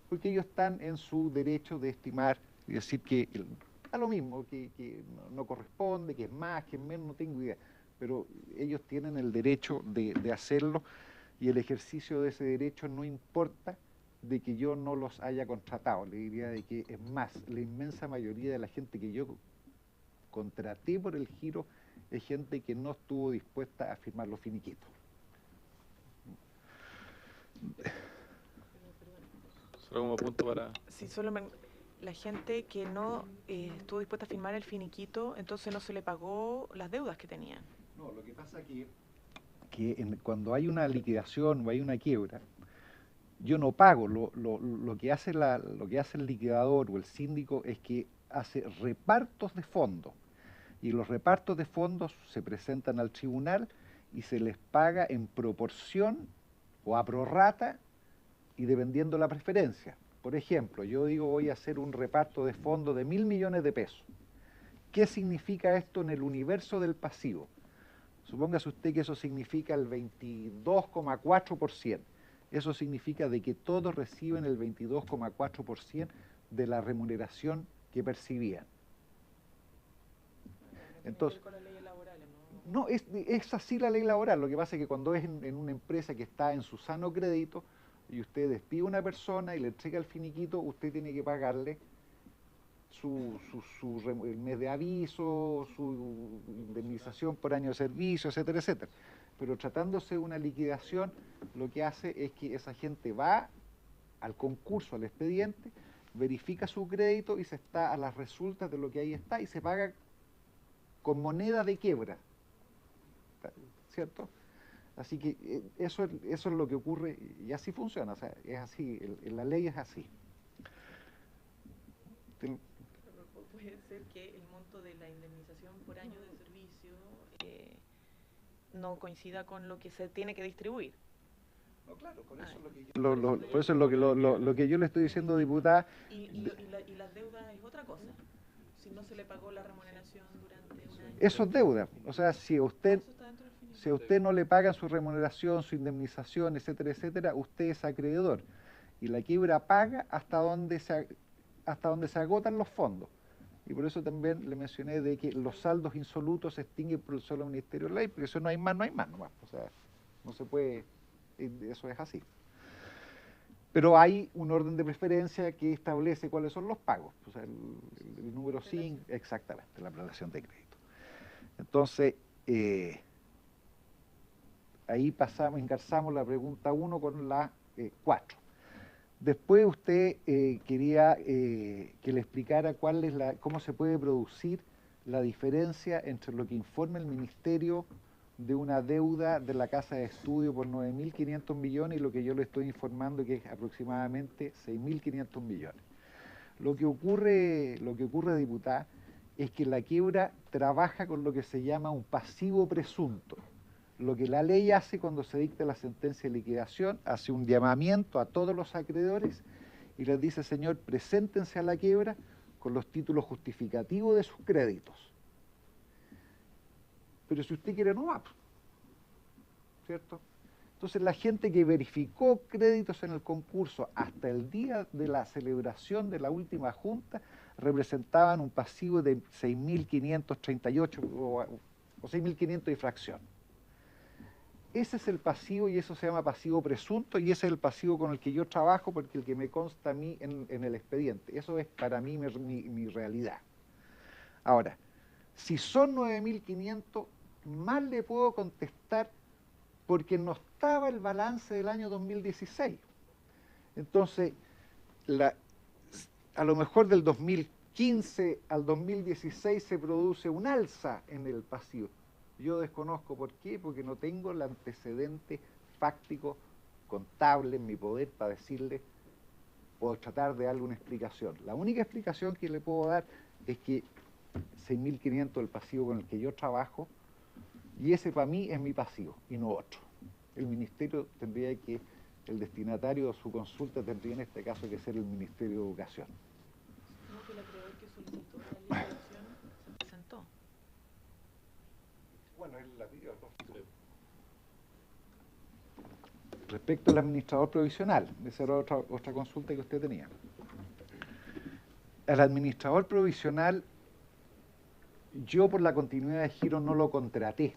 porque ellos están en su derecho de estimar y decir que da lo mismo, que no corresponde, que es más, que es menos, no tengo idea, pero ellos tienen el derecho de hacerlo y el ejercicio de ese derecho no importa de que yo no los haya contratado. Le diría de que es más, la inmensa mayoría de la gente que yo contraté por el giro es gente que no estuvo dispuesta a firmar los finiquitos. Solo como punto para... Sí, la gente que no estuvo dispuesta a firmar el finiquito, entonces no se le pagó las deudas que tenían. No, lo que pasa que cuando hay una liquidación o hay una quiebra, yo no pago. Lo que hace el liquidador o el síndico es que hace repartos de fondos. Y los repartos de fondos se presentan al tribunal y se les paga en proporción o a prorrata y dependiendo la preferencia. Por ejemplo, yo digo voy a hacer un reparto de fondos de 1.000 millones de pesos. ¿Qué significa esto en el universo del pasivo? Supóngase usted que eso significa el 22,4%. Eso significa de que todos reciben el 22,4% de la remuneración que percibían. Entonces, no, es así la ley laboral. Lo que pasa es que cuando es en una empresa que está en su sano crédito y usted despide a una persona y le entrega el finiquito, usted tiene que pagarle el mes de aviso, su indemnización por año de servicio, etcétera, etcétera. Pero tratándose de una liquidación, lo que hace es que esa gente va al concurso, al expediente, verifica su crédito y se está a las resultas de lo que ahí está y se paga con moneda de quiebra, ¿cierto? Así que eso es lo que ocurre y así funciona, o sea, es así, la ley es así. Puede ser que el monto de la indemnización por año de servicio no coincida con lo que se tiene que distribuir. No, claro, por eso es lo que yo, por eso es lo que yo le estoy diciendo, diputada. Y las deudas es otra cosa. Si no se le pagó la remuneración durante un año. Eso es deuda. O sea, si a usted no le pagan su remuneración, su indemnización, etcétera, etcétera, usted es acreedor. Y la quiebra paga hasta donde se agotan los fondos. Y por eso también le mencioné de que los saldos insolutos se extinguen por el solo Ministerio de Ley, porque eso no hay más nomás. O sea, no se puede, eso es así. Pero hay un orden de preferencia que establece cuáles son los pagos. O sea, el número 5, exactamente, la prelación de crédito. Entonces, ahí engarzamos la pregunta 1 con la 4. Después usted quería que le explicara cómo se puede producir la diferencia entre lo que informa el Ministerio de una deuda de la Casa de Estudio por 9.500 millones y lo que yo le estoy informando que es aproximadamente 6.500 millones. Lo que ocurre, diputada, es que la quiebra trabaja con lo que se llama un pasivo presunto. Lo que la ley hace cuando se dicta la sentencia de liquidación, hace un llamamiento a todos los acreedores y les dice, señor, preséntense a la quiebra con los títulos justificativos de sus créditos. Pero si usted quiere, no va, ¿cierto? Entonces la gente que verificó créditos en el concurso hasta el día de la celebración de la última junta, representaban un pasivo de 6.538 o 6.500 y fracción. Ese es el pasivo y eso se llama pasivo presunto y ese es el pasivo con el que yo trabajo porque el que me consta a mí en el expediente. Eso es para mí mi realidad. Ahora, si son 9.500, más le puedo contestar porque no estaba el balance del año 2016. Entonces, a lo mejor del 2015 al 2016 se produce un alza en el pasivo. Yo desconozco por qué, porque no tengo el antecedente fáctico contable en mi poder para decirle, puedo tratar de darle una explicación. La única explicación que le puedo dar es que 6.500 el pasivo con el que yo trabajo, y ese para mí es mi pasivo, y no otro. El ministerio tendría que, el destinatario de su consulta tendría en este caso que ser el Ministerio de Educación. ¿Cómo que el acreedor que solicitó la liquidación se presentó? Bueno, él la pidió, ¿no? Respecto al administrador provisional, esa era otra consulta que usted tenía. Al administrador provisional, yo por la continuidad de giro no lo contraté.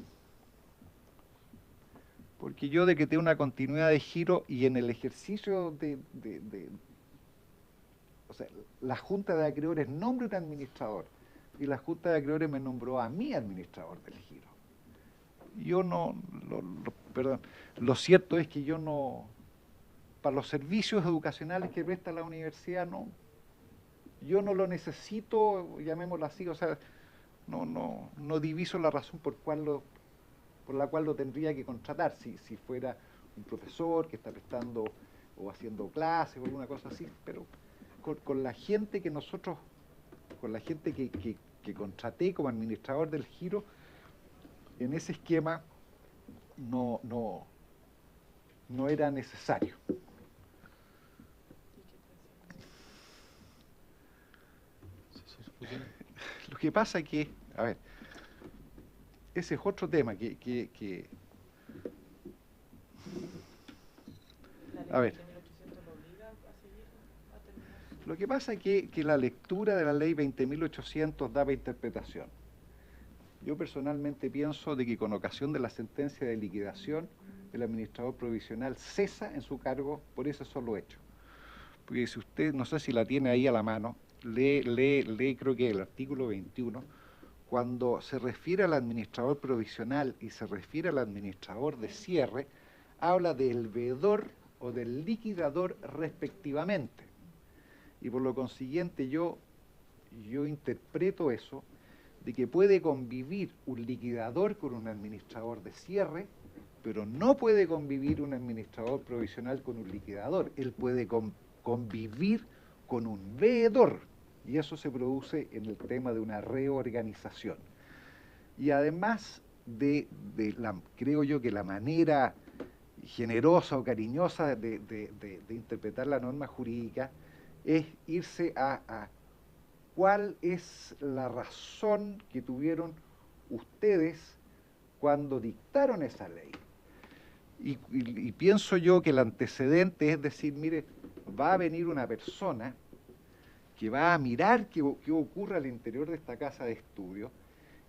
Porque yo decreté una continuidad de giro y en el ejercicio o sea, la Junta de Acreedores nombra un administrador y la Junta de Acreedores me nombró a mí administrador del giro. Yo no, perdón, lo cierto es que yo no, para los servicios educacionales que presta la universidad, no, yo no lo necesito, llamémoslo así, o sea, no diviso la razón por la cual lo tendría que contratar, si fuera un profesor que está prestando o haciendo clases o alguna cosa así, pero con la gente que nosotros, con la gente que contraté como administrador del giro, en ese esquema no era necesario. Lo que pasa es que, a ver, ese es otro tema que a ver, lo que pasa es que la lectura de la ley 20.800 daba interpretación. Yo personalmente pienso de que con ocasión de la sentencia de liquidación, el administrador provisional cesa en su cargo por ese solo hecho. Porque si usted, no sé si la tiene ahí a la mano, lee creo que el artículo 21, cuando se refiere al administrador provisional y se refiere al administrador de cierre, habla del veedor o del liquidador respectivamente. Y por lo consiguiente yo interpreto eso de que puede convivir un liquidador con un administrador de cierre, pero no puede convivir un administrador provisional con un liquidador. Él puede convivir con un veedor, y eso se produce en el tema de una reorganización. Y además creo yo que la manera generosa o cariñosa de interpretar la norma jurídica es irse a cuál es la razón que tuvieron ustedes cuando dictaron esa ley. Y pienso yo que el antecedente es decir, mire, va a venir una persona que va a mirar qué ocurre al interior de esta casa de estudio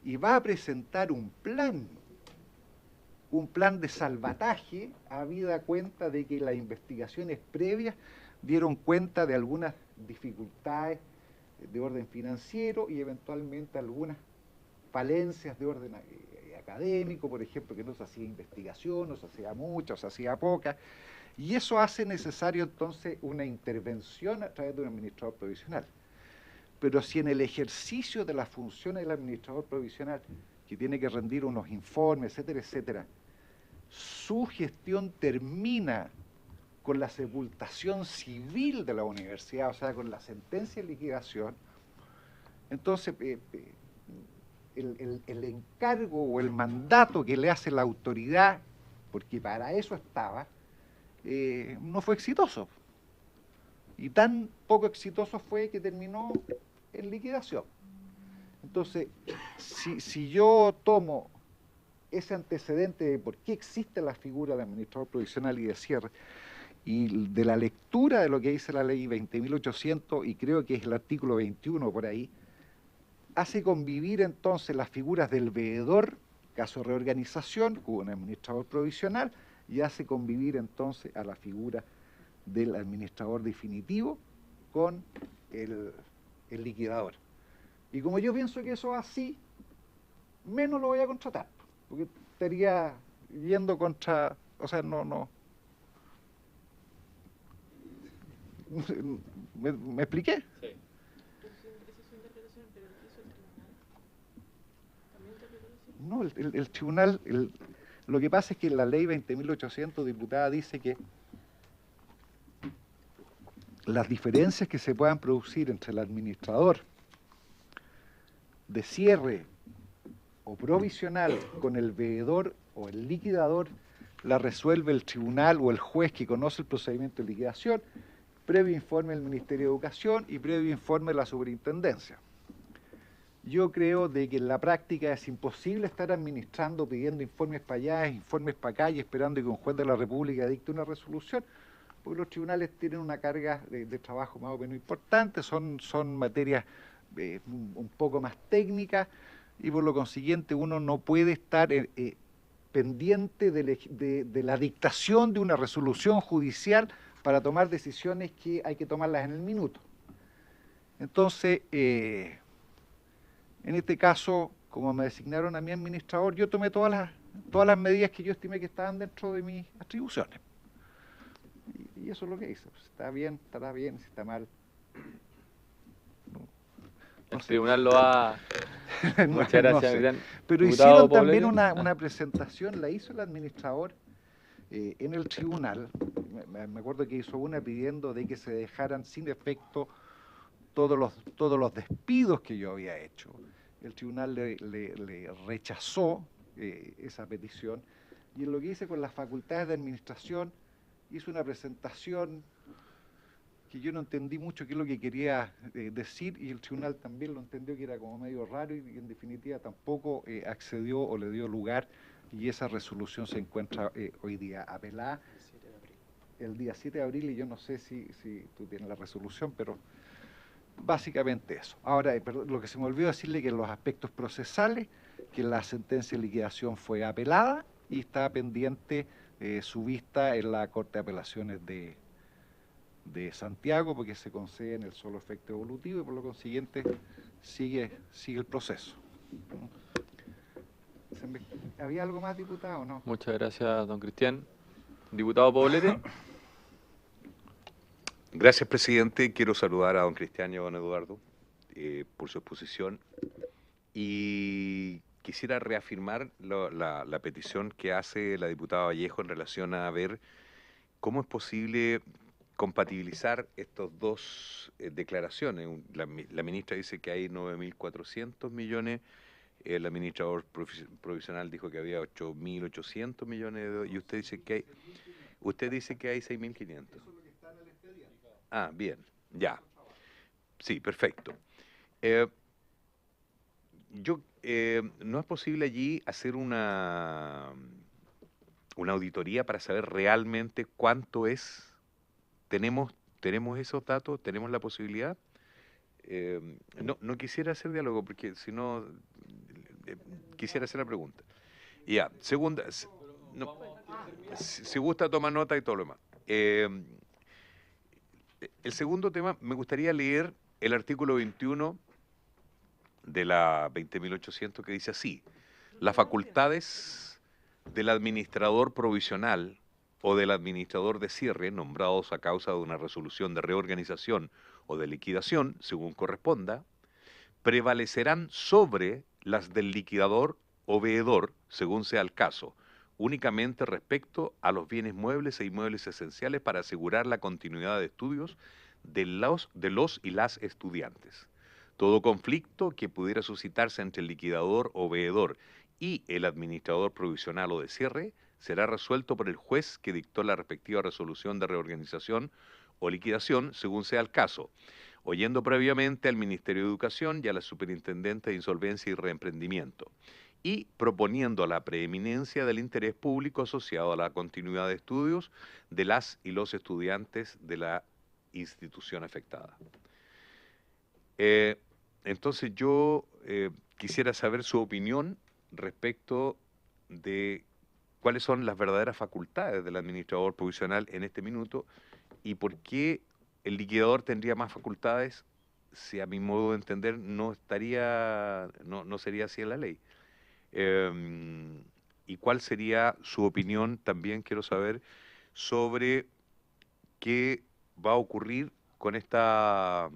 y va a presentar un plan de salvataje, habida cuenta de que las investigaciones previas dieron cuenta de algunas dificultades de orden financiero y eventualmente algunas falencias de orden académico, por ejemplo, que no se hacía investigación, no se hacía mucha, se hacía poca, y eso hace necesario entonces una intervención a través de un administrador provisional. Pero si en el ejercicio de las funciones del administrador provisional, que tiene que rendir unos informes, etcétera, etcétera, su gestión termina con la sepultación civil de la universidad, o sea, con la sentencia de liquidación, entonces el encargo o el mandato que le hace la autoridad, porque para eso estaba, no fue exitoso. Y tan poco exitoso fue que terminó en liquidación. Entonces, si yo tomo ese antecedente de por qué existe la figura de administrador provisional y de cierre, y de la lectura de lo que dice la ley 20.800, y creo que es el artículo 21 por ahí, hace convivir entonces las figuras del veedor, caso de reorganización, con un administrador provisional, y hace convivir entonces a la figura del administrador definitivo con el liquidador. Y como yo pienso que eso es así, menos lo voy a contratar, porque estaría yendo contra, o sea, no. ¿Me expliqué? Sí. No, el tribunal, lo que pasa es que la ley 20.800, diputada, dice que las diferencias que se puedan producir entre el administrador de cierre o provisional con el veedor o el liquidador la resuelve el tribunal o el juez que conoce el procedimiento de liquidación, previo informe del Ministerio de Educación y previo informe de la Superintendencia. Yo creo de que en la práctica es imposible estar administrando, pidiendo informes para allá, informes para acá y esperando que un juez de la República dicte una resolución, porque los tribunales tienen una carga de trabajo más o menos importante, son materias un poco más técnicas, y por lo consiguiente uno no puede estar pendiente de la dictación de una resolución judicial para tomar decisiones que hay que tomarlas en el minuto. Entonces, en este caso, como me designaron a mi administrador, yo tomé todas las medidas que yo estimé que estaban dentro de mis atribuciones. Y eso es lo que hice. Si está bien, estará bien, si está mal. El tribunal lo ha... Muchas gracias, gran Pero diputado hicieron también Poblete. una presentación, la hizo el administrador en el tribunal. Me acuerdo que hizo una pidiendo de que se dejaran sin efecto todos los despidos que yo había hecho. El tribunal le rechazó esa petición, y en lo que hice con las facultades de administración hizo una presentación que yo no entendí mucho qué es lo que quería decir, y el tribunal también lo entendió que era como medio raro, y en definitiva tampoco accedió o le dio lugar, y esa resolución se encuentra hoy día apelada el día 7 de abril, y yo no sé si tú tienes la resolución, pero básicamente eso. Ahora, lo que se me olvidó decirle que en los aspectos procesales, que la sentencia de liquidación fue apelada y está pendiente su vista en la Corte de Apelaciones de Santiago, porque se concede en el solo efecto evolutivo, y por lo consiguiente sigue el proceso. ¿Había algo más, diputado, o no? Muchas gracias, don Cristian. Diputado Poblete. Gracias, presidente. Quiero saludar a don Cristian y a don Eduardo por su exposición, y quisiera reafirmar la petición que hace la diputada Vallejo en relación a ver cómo es posible compatibilizar estas dos declaraciones. La ministra dice que hay 9.400 millones, el administrador provisional dijo que había 8.800 millones, y usted dice que hay 6.500. Ah, bien, ya. Sí, perfecto. ¿No es posible allí hacer una auditoría para saber realmente cuánto es? ¿Tenemos esos datos? ¿Tenemos la posibilidad? No quisiera hacer diálogo, porque si no, quisiera hacer la pregunta. Ya, segunda, si gusta tomar nota y todo lo demás. El segundo tema, me gustaría leer el artículo 21 de la 20.800, que dice así: las facultades del administrador provisional o del administrador de cierre, nombrados a causa de una resolución de reorganización o de liquidación, según corresponda, prevalecerán sobre las del liquidador o veedor, según sea el caso, únicamente respecto a los bienes muebles e inmuebles esenciales para asegurar la continuidad de estudios de los y las estudiantes. Todo conflicto que pudiera suscitarse entre el liquidador o veedor y el administrador provisional o de cierre será resuelto por el juez que dictó la respectiva resolución de reorganización o liquidación, según sea el caso, oyendo previamente al Ministerio de Educación y a la Superintendente de Insolvencia y Reemprendimiento, y proponiendo la preeminencia del interés público asociado a la continuidad de estudios de las y los estudiantes de la institución afectada. Entonces yo quisiera saber su opinión respecto de cuáles son las verdaderas facultades del administrador provisional en este minuto y por qué el liquidador tendría más facultades si a mi modo de entender no sería así en la ley. ¿Y cuál sería su opinión? También quiero saber sobre qué va a ocurrir con esta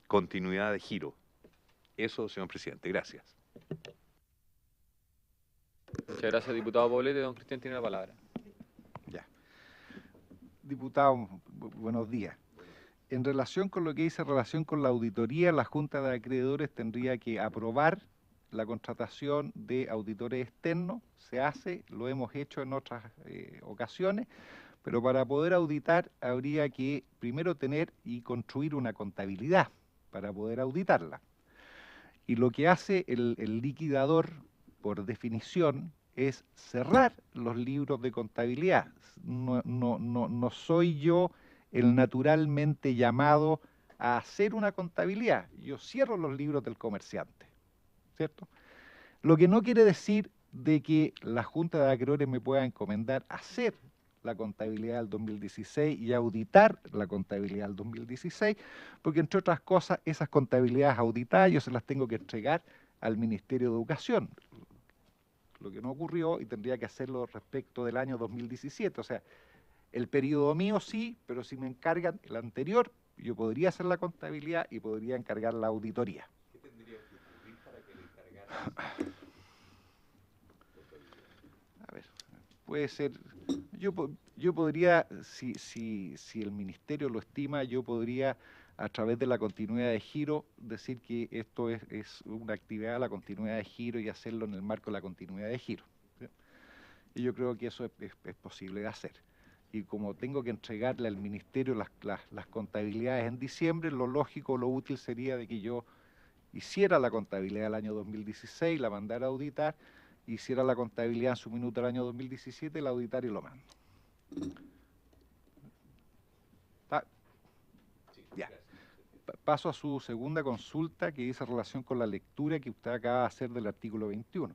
continuidad de giro. Eso, señor presidente. Gracias. Muchas gracias, diputado Poblete. Don Cristian tiene la palabra. Ya. Diputado, buenos días. En relación con lo que dice relación con la auditoría, la Junta de Acreedores tendría que aprobar la contratación de auditores externos. Se hace, lo hemos hecho en otras ocasiones, pero para poder auditar habría que primero tener y construir una contabilidad para poder auditarla. Y lo que hace el liquidador, por definición, es cerrar los libros de contabilidad. No soy yo el naturalmente llamado a hacer una contabilidad. Yo cierro los libros del comerciante, ¿cierto? Lo que no quiere decir de que la Junta de Acreedores me pueda encomendar hacer la contabilidad del 2016 y auditar la contabilidad del 2016, porque entre otras cosas, esas contabilidades auditadas yo se las tengo que entregar al Ministerio de Educación, lo que no ocurrió y tendría que hacerlo respecto del año 2017, o sea, el periodo mío sí, pero si me encargan el anterior, yo podría hacer la contabilidad y podría encargar la auditoría. ¿Qué tendría que ocurrir para que le encargaran? A ver, puede ser, yo podría, si el Ministerio lo estima, yo podría, a través de la continuidad de giro, decir que esto es una actividad, la continuidad de giro, y hacerlo en el marco de la continuidad de giro, ¿sí? Y yo creo que eso es posible de hacer. Y como tengo que entregarle al Ministerio las contabilidades en diciembre, lo lógico, lo útil sería de que yo hiciera la contabilidad del año 2016, la mandara a auditar, hiciera la contabilidad en su minuto del año 2017, la auditar y lo mando. Ya. Paso a su segunda consulta, que dice relación con la lectura que usted acaba de hacer del artículo 21.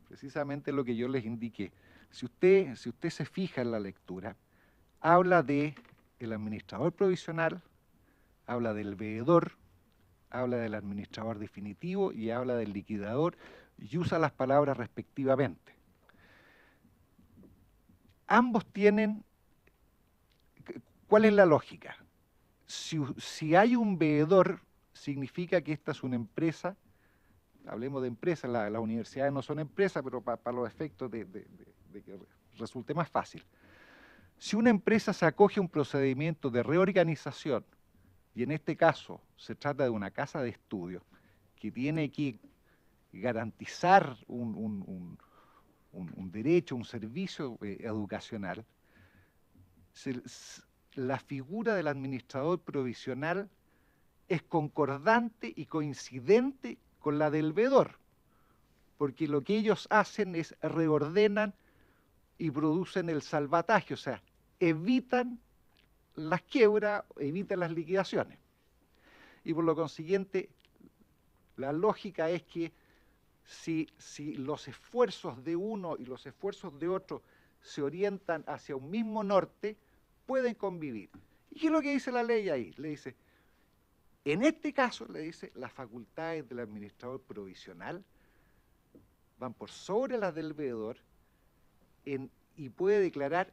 Precisamente lo que yo les indiqué. Si usted se fija en la lectura, habla de el administrador provisional, habla del veedor, habla del administrador definitivo y habla del liquidador, y usa las palabras respectivamente. Ambos tienen... ¿Cuál es la lógica? Si hay un veedor, significa que esta es una empresa. Hablemos de empresas, las universidades no son empresas, pero para los efectos de que resulte más fácil. Si una empresa se acoge a un procedimiento de reorganización, y en este caso se trata de una casa de estudio que tiene que garantizar un derecho, un servicio educacional, la figura del administrador provisional es concordante y coincidente con la del veedor, porque lo que ellos hacen es reordenan y producen el salvataje, o sea, evitan las quiebras, evitan las liquidaciones. Y por lo consiguiente, la lógica es que si los esfuerzos de uno y los esfuerzos de otro se orientan hacia un mismo norte, pueden convivir. ¿Y qué es lo que dice la ley ahí? Le dice, en este caso, le dice, las facultades del administrador provisional van por sobre las del veedor y puede declarar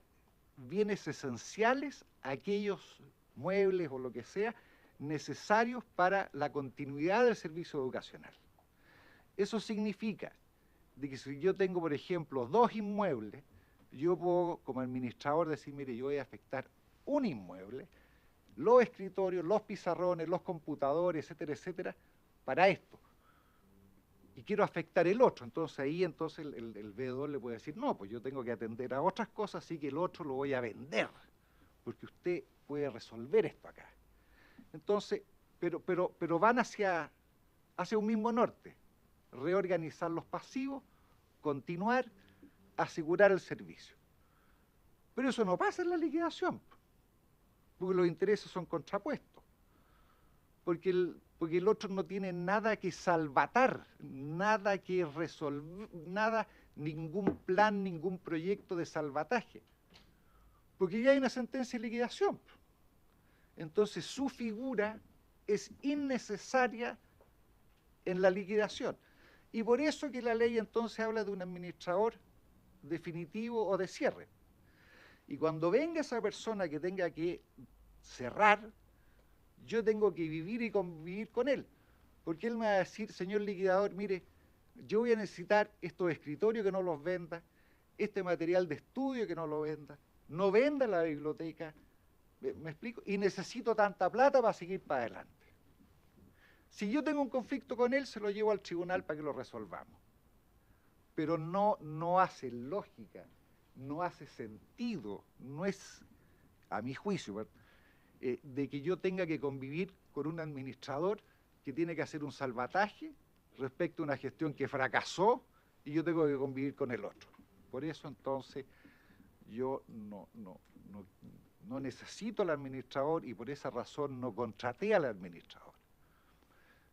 bienes esenciales, aquellos muebles o lo que sea, necesarios para la continuidad del servicio educacional. Eso significa de que si yo tengo, por ejemplo, 2 inmuebles, yo puedo, como administrador, decir, mire, yo voy a afectar un inmueble, los escritorios, los pizarrones, los computadores, etcétera, etcétera, para esto. Y quiero afectar el otro. Entonces ahí el veedor le puede decir, no, pues yo tengo que atender a otras cosas, así que el otro lo voy a vender, porque usted puede resolver esto acá. Entonces, pero van hacia un mismo norte, reorganizar los pasivos continuar, asegurar el servicio. Pero eso no pasa en la liquidación, porque los intereses son contrapuestos, porque el otro no tiene nada que salvatar, nada que resolver, nada, ningún plan, ningún proyecto de salvataje, porque ya hay una sentencia de liquidación. Entonces su figura es innecesaria en la liquidación. Y por eso que la ley entonces habla de un administrador definitivo o de cierre. Y cuando venga esa persona que tenga que cerrar, yo tengo que vivir y convivir con él. Porque él me va a decir, señor liquidador, mire, yo voy a necesitar estos escritorios que no los venda, este material de estudio que no lo venda, no venda la biblioteca, ¿me explico? Y necesito tanta plata para seguir para adelante. Si yo tengo un conflicto con él, se lo llevo al tribunal para que lo resolvamos. Pero no hace lógica, no hace sentido, no es, a mi juicio, de que yo tenga que convivir con un administrador que tiene que hacer un salvataje respecto a una gestión que fracasó y yo tengo que convivir con el otro. Por eso entonces yo no necesito al administrador y por esa razón no contraté al administrador.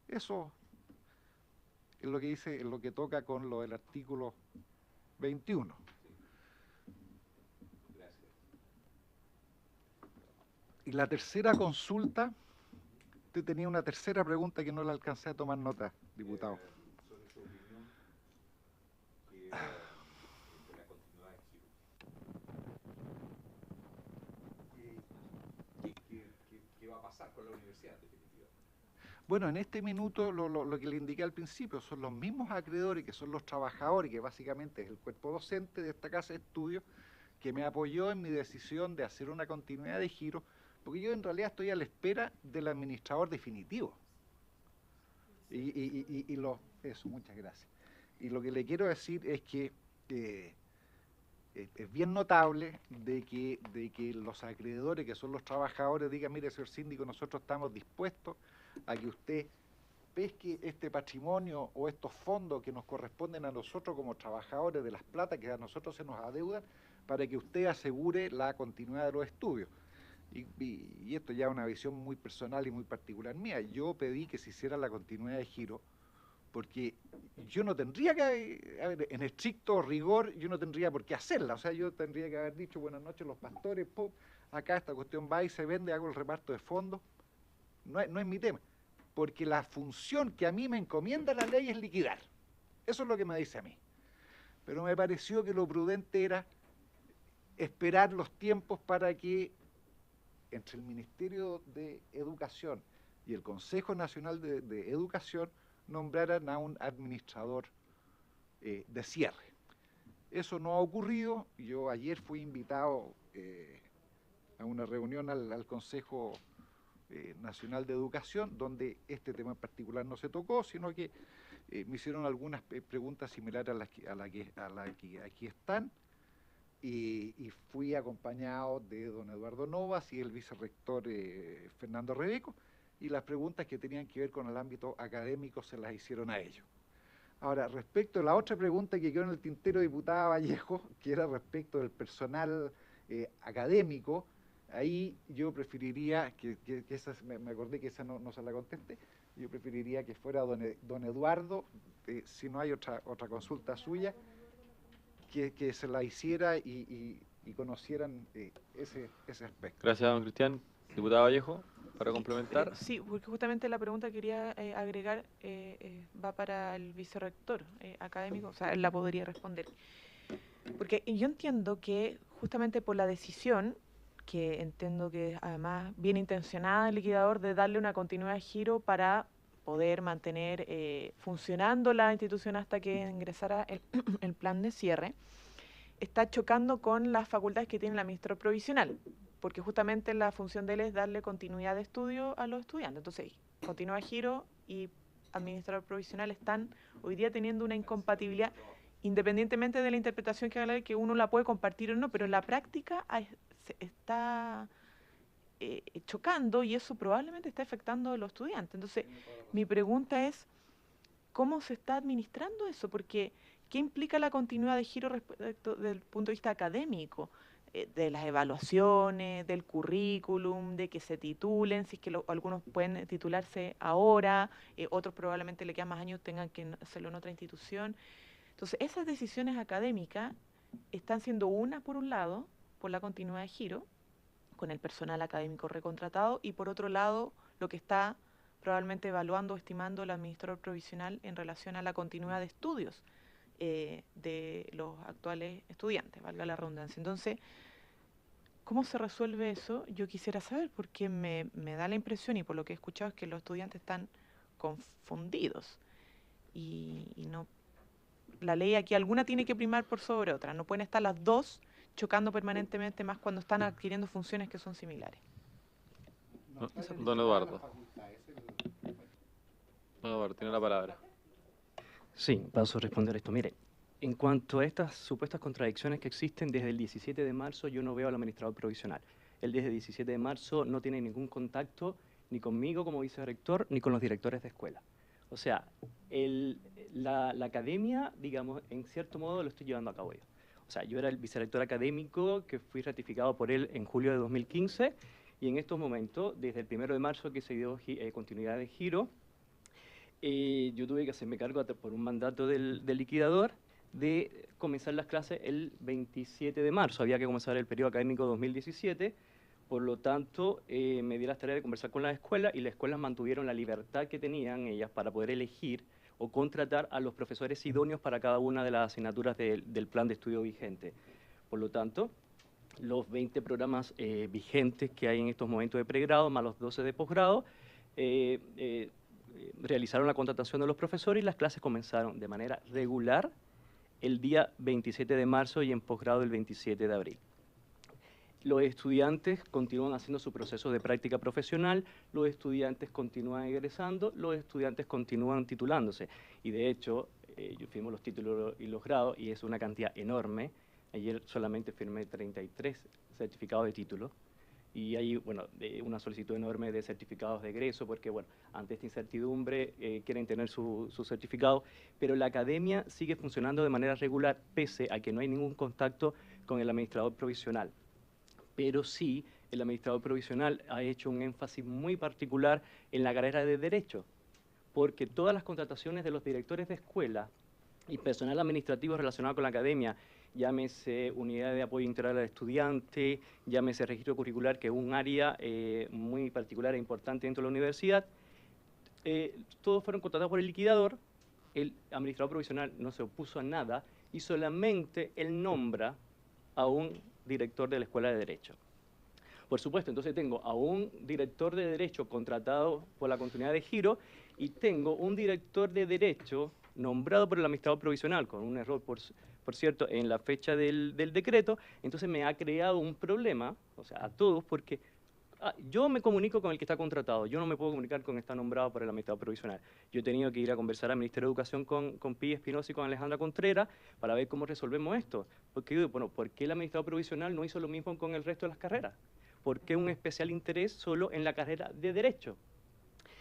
Eso es lo que dice, es lo que toca con lo del artículo 21. Y la tercera consulta, usted tenía una tercera pregunta que no la alcancé a tomar nota, diputado. Sobre su opinión de la continuidad de Giro. ¿Qué va a pasar con la universidad, en definitiva? Bueno, en este minuto lo que le indiqué al principio son los mismos acreedores, que son los trabajadores, que básicamente es el cuerpo docente de esta casa de estudios, que me apoyó en mi decisión de hacer una continuidad de Giro, porque yo en realidad estoy a la espera del administrador definitivo. Eso, muchas gracias. Y lo que le quiero decir es que es bien notable de que los acreedores, que son los trabajadores, digan, mire, señor síndico, nosotros estamos dispuestos a que usted pesque este patrimonio o estos fondos que nos corresponden a nosotros como trabajadores de las platas que a nosotros se nos adeudan, para que usted asegure la continuidad de los estudios. Y esto ya es una visión muy personal y muy particular mía. Yo pedí que se hiciera la continuidad de Giro, porque yo no tendría que, a ver, en estricto rigor, yo no tendría por qué hacerla. O sea, yo tendría que haber dicho, buenas noches los pastores, pum, acá esta cuestión va y se vende, hago el reparto de fondos. No es mi tema, porque la función que a mí me encomienda la ley es liquidar. Eso es lo que me dice a mí. Pero me pareció que lo prudente era esperar los tiempos para que entre el Ministerio de Educación y el Consejo Nacional de Educación nombraran a un administrador de cierre. Eso no ha ocurrido. Yo ayer fui invitado a una reunión al Consejo Nacional de Educación, donde este tema en particular no se tocó, sino que me hicieron algunas preguntas similares a la que aquí están, y fui acompañado de don Eduardo Novas y el vicerrector Fernando Rebeco, y las preguntas que tenían que ver con el ámbito académico se las hicieron a ellos. Ahora, respecto a la otra pregunta que quedó en el tintero, diputada Vallejo, que era respecto del personal académico, ahí yo preferiría, que esa, me acordé que esa no se la contesté, yo preferiría que fuera don Eduardo, si no hay otra consulta suya, que se la hiciera y conocieran ese aspecto. Gracias, don Cristian. Diputada Vallejo, para complementar. Sí, porque justamente la pregunta que quería agregar va para el vicerrector académico, o sea, él la podría responder. Porque yo entiendo que justamente por la decisión, que entiendo que es además bien intencionada el liquidador de darle una continuidad de Giro para poder mantener funcionando la institución hasta que ingresara el plan de cierre, está chocando con las facultades que tiene el administrador provisional, porque justamente la función de él es darle continuidad de estudio a los estudiantes. Entonces, continuidad de Giro y administrador provisional están hoy día teniendo una incompatibilidad, independientemente de la interpretación que haga la ley, que uno la puede compartir o no, pero en la práctica se está chocando y eso probablemente está afectando a los estudiantes. Entonces, mi pregunta es, ¿cómo se está administrando eso? Porque ¿Qué implica la continuidad de giro respecto del punto de vista académico? De las evaluaciones, del currículum, de que se titulen, si es que algunos pueden titularse ahora, otros probablemente le quedan más años, tengan que hacerlo en otra institución. Entonces, esas decisiones académicas están siendo una, por un lado, por la continuidad de giro, con el personal académico recontratado, y por otro lado, lo que está probablemente evaluando o estimando el administrador provisional en relación a la continuidad de estudios de los actuales estudiantes, valga la redundancia. Entonces, ¿cómo se resuelve eso? Yo quisiera saber, porque me da la impresión, y por lo que he escuchado, es que los estudiantes están confundidos. Y no, la ley aquí alguna tiene que primar por sobre otra. No pueden estar las dos chocando permanentemente, más cuando están adquiriendo funciones que son similares. Don Eduardo. Don Eduardo, tiene la palabra. Sí, paso a responder esto. Mire, en cuanto a estas supuestas contradicciones que existen, desde el 17 de marzo yo no veo al administrador provisional. Él desde el 17 de marzo no tiene ningún contacto ni conmigo como vicerrector, ni con los directores de escuela. O sea, la academia, digamos, en cierto modo lo estoy llevando a cabo yo. O sea, yo era el vicerrector académico que fui ratificado por él en julio de 2015, y en estos momentos, desde el 1 de marzo que se dio continuidad de giro, yo tuve que hacerme cargo por un mandato del liquidador de comenzar las clases el 27 de marzo. Había que comenzar el periodo académico 2017, por lo tanto me di la tarea de conversar con las escuelas, y las escuelas mantuvieron la libertad que tenían ellas para poder elegir o contratar a los profesores idóneos para cada una de las asignaturas del plan de estudio vigente. Por lo tanto, los 20 programas vigentes que hay en estos momentos de pregrado, más los 12 de posgrado, realizaron la contratación de los profesores, y las clases comenzaron de manera regular el día 27 de marzo y en posgrado el 27 de abril. Los estudiantes continúan haciendo su proceso de práctica profesional, los estudiantes continúan egresando, los estudiantes continúan titulándose. Y de hecho, yo firmo los títulos y los grados, y es una cantidad enorme. Ayer solamente firmé 33 certificados de título. Y hay, bueno, una solicitud enorme de certificados de egreso, porque, bueno, ante esta incertidumbre quieren tener su certificado, pero la academia sigue funcionando de manera regular, pese a que no hay ningún contacto con el administrador provisional. Pero sí, el administrador provisional ha hecho un énfasis muy particular en la carrera de Derecho, porque todas las contrataciones de los directores de escuela y personal administrativo relacionado con la academia, llámese unidad de apoyo integral al estudiante, llámese registro curricular, que es un área muy particular e importante dentro de la universidad, todos fueron contratados por el liquidador. El administrador provisional no se opuso a nada, y solamente él nombra a un director de la Escuela de Derecho. Por supuesto, entonces tengo a un director de Derecho contratado por la continuidad de giro, y tengo un director de Derecho nombrado por el administrador provisional, con un error, por cierto, en la fecha del decreto. Entonces me ha creado un problema, o sea, a todos, porque yo me comunico con el que está contratado, yo no me puedo comunicar con el que está nombrado por el administrador provisional. Yo he tenido que ir a conversar al Ministerio de Educación con Pi Espinosa y con Alejandra Contreras para ver cómo resolvemos esto. Porque, bueno, ¿por qué el administrador provisional no hizo lo mismo con el resto de las carreras? ¿Por qué un especial interés solo en la carrera de Derecho?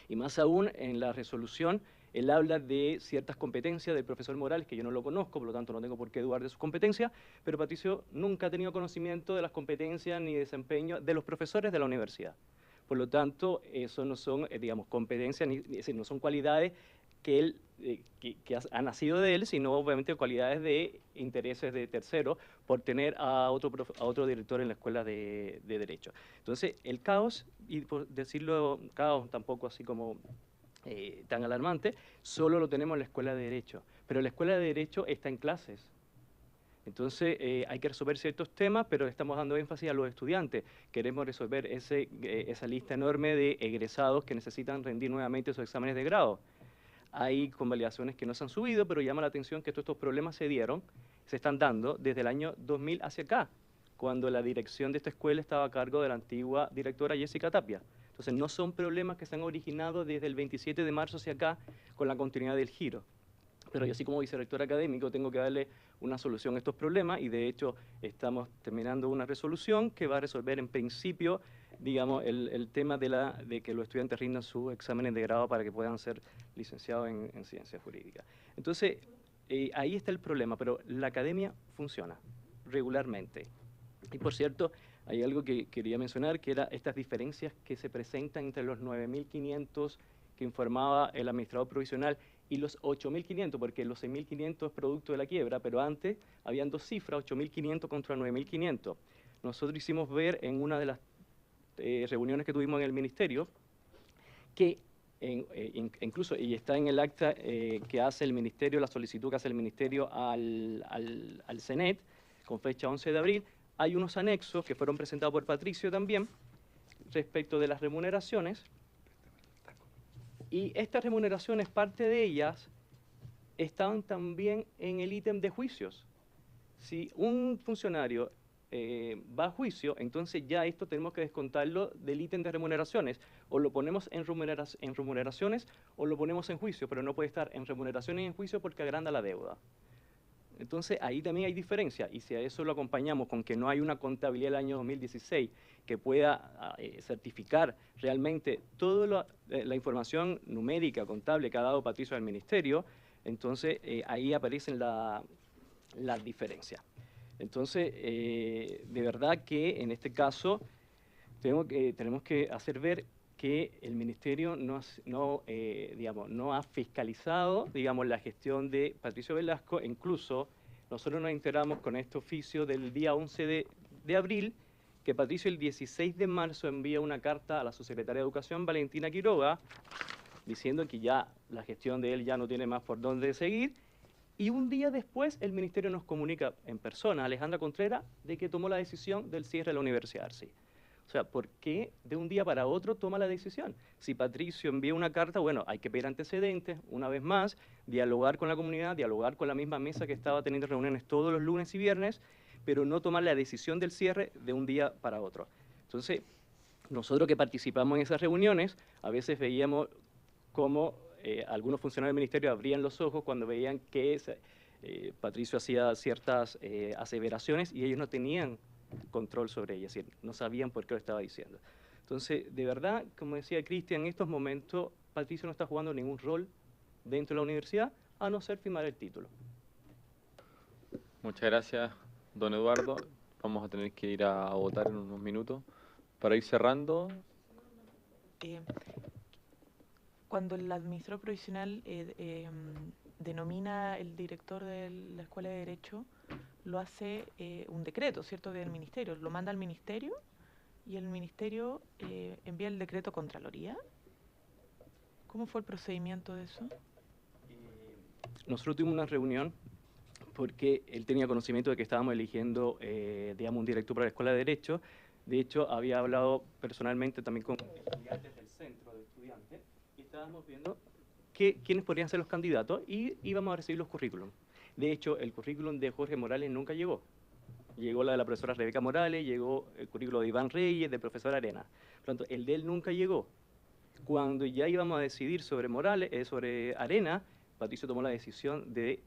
Y más aún, en la resolución, él habla de ciertas competencias del profesor Morales, que yo no lo conozco, por lo tanto no tengo por qué dudar de sus competencias, pero Patricio nunca ha tenido conocimiento de las competencias ni desempeño de los profesores de la universidad. Por lo tanto, eso no son, digamos, competencias, no son cualidades que él que ha nacido de él, sino obviamente cualidades de intereses de terceros por tener a otro director en la escuela de Derecho. Entonces, el caos, y por decirlo caos tampoco así como tan alarmante, solo lo tenemos en la Escuela de Derecho, pero la Escuela de Derecho está en clases. Entonces hay que resolver ciertos temas, pero estamos dando énfasis a los estudiantes. Queremos resolver esa lista enorme de egresados que necesitan rendir nuevamente sus exámenes de grado. Hay convalidaciones que no se han subido, pero llama la atención que todos estos problemas se están dando desde el año 2000 hacia acá, cuando la dirección de esta escuela estaba a cargo de la antigua directora Jessica Tapia. Entonces, no son problemas que se han originado desde el 27 de marzo hacia acá con la continuidad del giro. Pero yo, así como vicerrector académico, tengo que darle una solución a estos problemas, y de hecho estamos terminando una resolución que va a resolver en principio, digamos, el tema de que los estudiantes rindan sus exámenes de grado para que puedan ser licenciados en ciencias jurídicas. Entonces, ahí está el problema, pero la academia funciona regularmente. Y por cierto, hay algo que quería mencionar, que era estas diferencias que se presentan entre los 9.500 que informaba el administrador provisional y los 8.500, porque los 6.500 es producto de la quiebra, pero antes habían dos cifras, 8.500 contra 9.500. Nosotros hicimos ver en una de las reuniones que tuvimos en el ministerio que incluso, y está en el acta que hace el ministerio, la solicitud que hace el ministerio al CENET, con fecha 11 de abril, hay unos anexos que fueron presentados por Patricio también, respecto de las remuneraciones, y estas remuneraciones, parte de ellas, estaban también en el ítem de juicios. Si un funcionario va a juicio, entonces ya esto tenemos que descontarlo del ítem de remuneraciones. O lo ponemos en remuneraciones o lo ponemos en juicio, pero no puede estar en remuneraciones y en juicio porque agranda la deuda. Entonces ahí también hay diferencia, y si a eso lo acompañamos con que no hay una contabilidad del año 2016 que pueda certificar realmente toda la información numérica, contable que ha dado Patricio al Ministerio, entonces ahí aparecen las diferencias. Entonces, de verdad que en este caso tenemos que hacer ver que el Ministerio no ha fiscalizado, digamos, la gestión de Patricio Velasco. Incluso nosotros nos enteramos con este oficio del día 11 de abril que Patricio el 16 de marzo envía una carta a la subsecretaria de Educación, Valentina Quiroga, diciendo que ya la gestión de él ya no tiene más por dónde seguir. Y un día después el Ministerio nos comunica en persona, Alejandra Contreras, de que tomó la decisión del cierre de la Universidad Arci. O sea, ¿por qué de un día para otro toma la decisión? Si Patricio envía una carta, bueno, hay que pedir antecedentes, una vez más, dialogar con la comunidad, dialogar con la misma mesa que estaba teniendo reuniones todos los lunes y viernes, pero no tomar la decisión del cierre de un día para otro. Entonces, nosotros que participamos en esas reuniones, a veces veíamos cómo algunos funcionarios del Ministerio abrían los ojos cuando veían que Patricio hacía ciertas aseveraciones y ellos no tenían control sobre ellas, es decir, no sabían por qué lo estaba diciendo. Entonces, de verdad, como decía Cristian, en estos momentos Patricio no está jugando ningún rol dentro de la universidad, a no ser firmar el título. Muchas gracias, don Eduardo. Vamos a tener que ir a votar en unos minutos. Para ir cerrando... Cuando el administrador provisional denomina el director de la Escuela de Derecho, lo hace un decreto, ¿cierto?, del Ministerio. Lo manda al Ministerio y el Ministerio envía el decreto a Contraloría. ¿Cómo fue el procedimiento de eso? Nosotros tuvimos una reunión porque él tenía conocimiento de que estábamos eligiendo, digamos, un director para la Escuela de Derecho. De hecho, había hablado personalmente también con estudiantes del centro de estudiantes y estábamos viendo quiénes podrían ser los candidatos y íbamos a recibir los currículums. De hecho, el currículum de Jorge Morales nunca llegó. Llegó la de la profesora Rebeca Morales, llegó el currículum de Iván Reyes, del profesor Arena. Por lo tanto, el de él nunca llegó. Cuando ya íbamos a decidir sobre Morales, sobre Arena, Patricio tomó la decisión de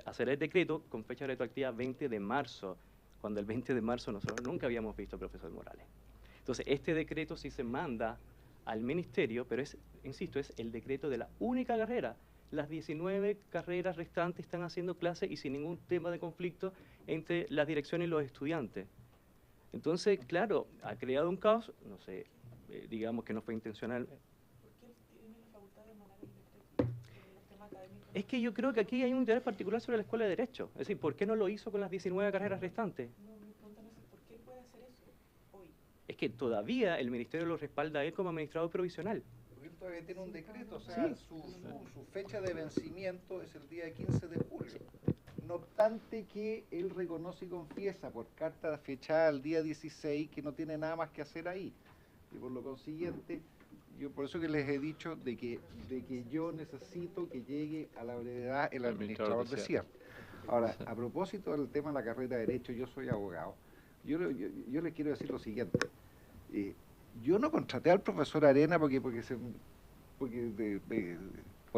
hacer el decreto con fecha retroactiva 20 de marzo, cuando el 20 de marzo nosotros nunca habíamos visto al profesor Morales. Entonces, este decreto sí se manda al Ministerio, pero es, insisto, es el decreto de la única carrera. Las 19 carreras restantes están haciendo clases y sin ningún tema de conflicto entre las direcciones y los estudiantes. Entonces, claro, ha creado un caos, no sé, digamos que no fue intencional. ¿Por qué tiene la facultad de mandar el decreto en los temas académicos? Es que yo creo que aquí hay un interés particular sobre la Escuela de Derecho. Es decir, ¿por qué no lo hizo con las 19 carreras restantes? No, mi pregunta no es ¿por qué puede hacer eso hoy? Es que todavía el Ministerio lo respalda a él como administrador provisional. Porque él todavía tiene un decreto, o sea, sí, su fecha de vencimiento es el día 15 de julio. No obstante que él reconoce y confiesa por carta fechada el día 16 que no tiene nada más que hacer ahí. Y por lo consiguiente, yo por eso que les he dicho de que yo necesito que llegue a la brevedad el administrador de cierre. Ahora, a propósito del tema de la carrera de Derecho, yo soy abogado. Yo le quiero decir lo siguiente. Yo no contraté al profesor Arena por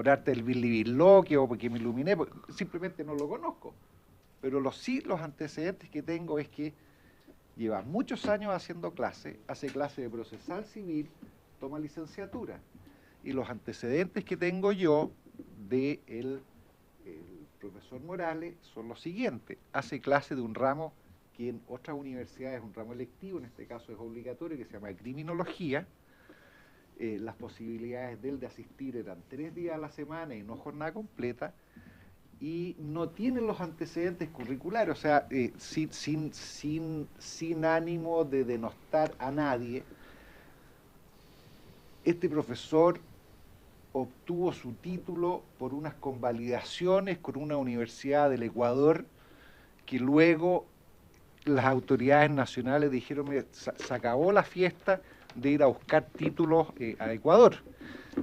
arte del bilibiloquio o porque me iluminé, simplemente no lo conozco. Pero los antecedentes que tengo es que lleva muchos años haciendo clase, hace clase de procesal civil, toma licenciatura. Y los antecedentes que tengo yo del profesor Morales son los siguientes. Hace clase de un ramo que en otras universidades es un ramo electivo, en este caso es obligatorio, que se llama criminología. Las posibilidades de él de asistir eran 3 días a la semana y no jornada completa, y no tiene los antecedentes curriculares, o sea, sin ánimo de denostar a nadie. Este profesor obtuvo su título por unas convalidaciones con una universidad del Ecuador, que luego las autoridades nacionales dijeron: se acabó la fiesta de ir a buscar títulos a Ecuador,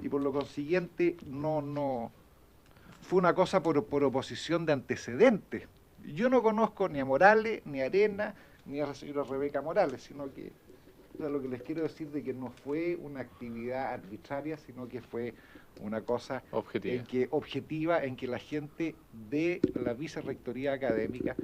y por lo consiguiente no fue una cosa por oposición de antecedentes. Yo no conozco ni a Morales, ni a Arena, ni a la señora Rebeca Morales, sino que, o sea, lo que les quiero decir de que no fue una actividad arbitraria, sino que fue una cosa objetiva, en que la gente de la vicerrectoría académica,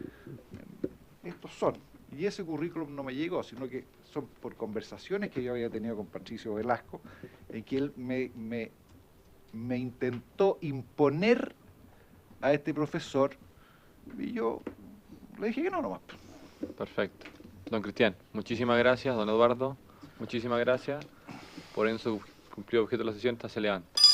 estos son. Y ese currículum no me llegó, sino que son por conversaciones que yo había tenido con Patricio Velasco, en que él me intentó imponer a este profesor, y yo le dije que no nomás. Perfecto. Don Cristian, muchísimas gracias. Don Eduardo, muchísimas gracias. Por eso cumplido objeto de la sesión, se levanta.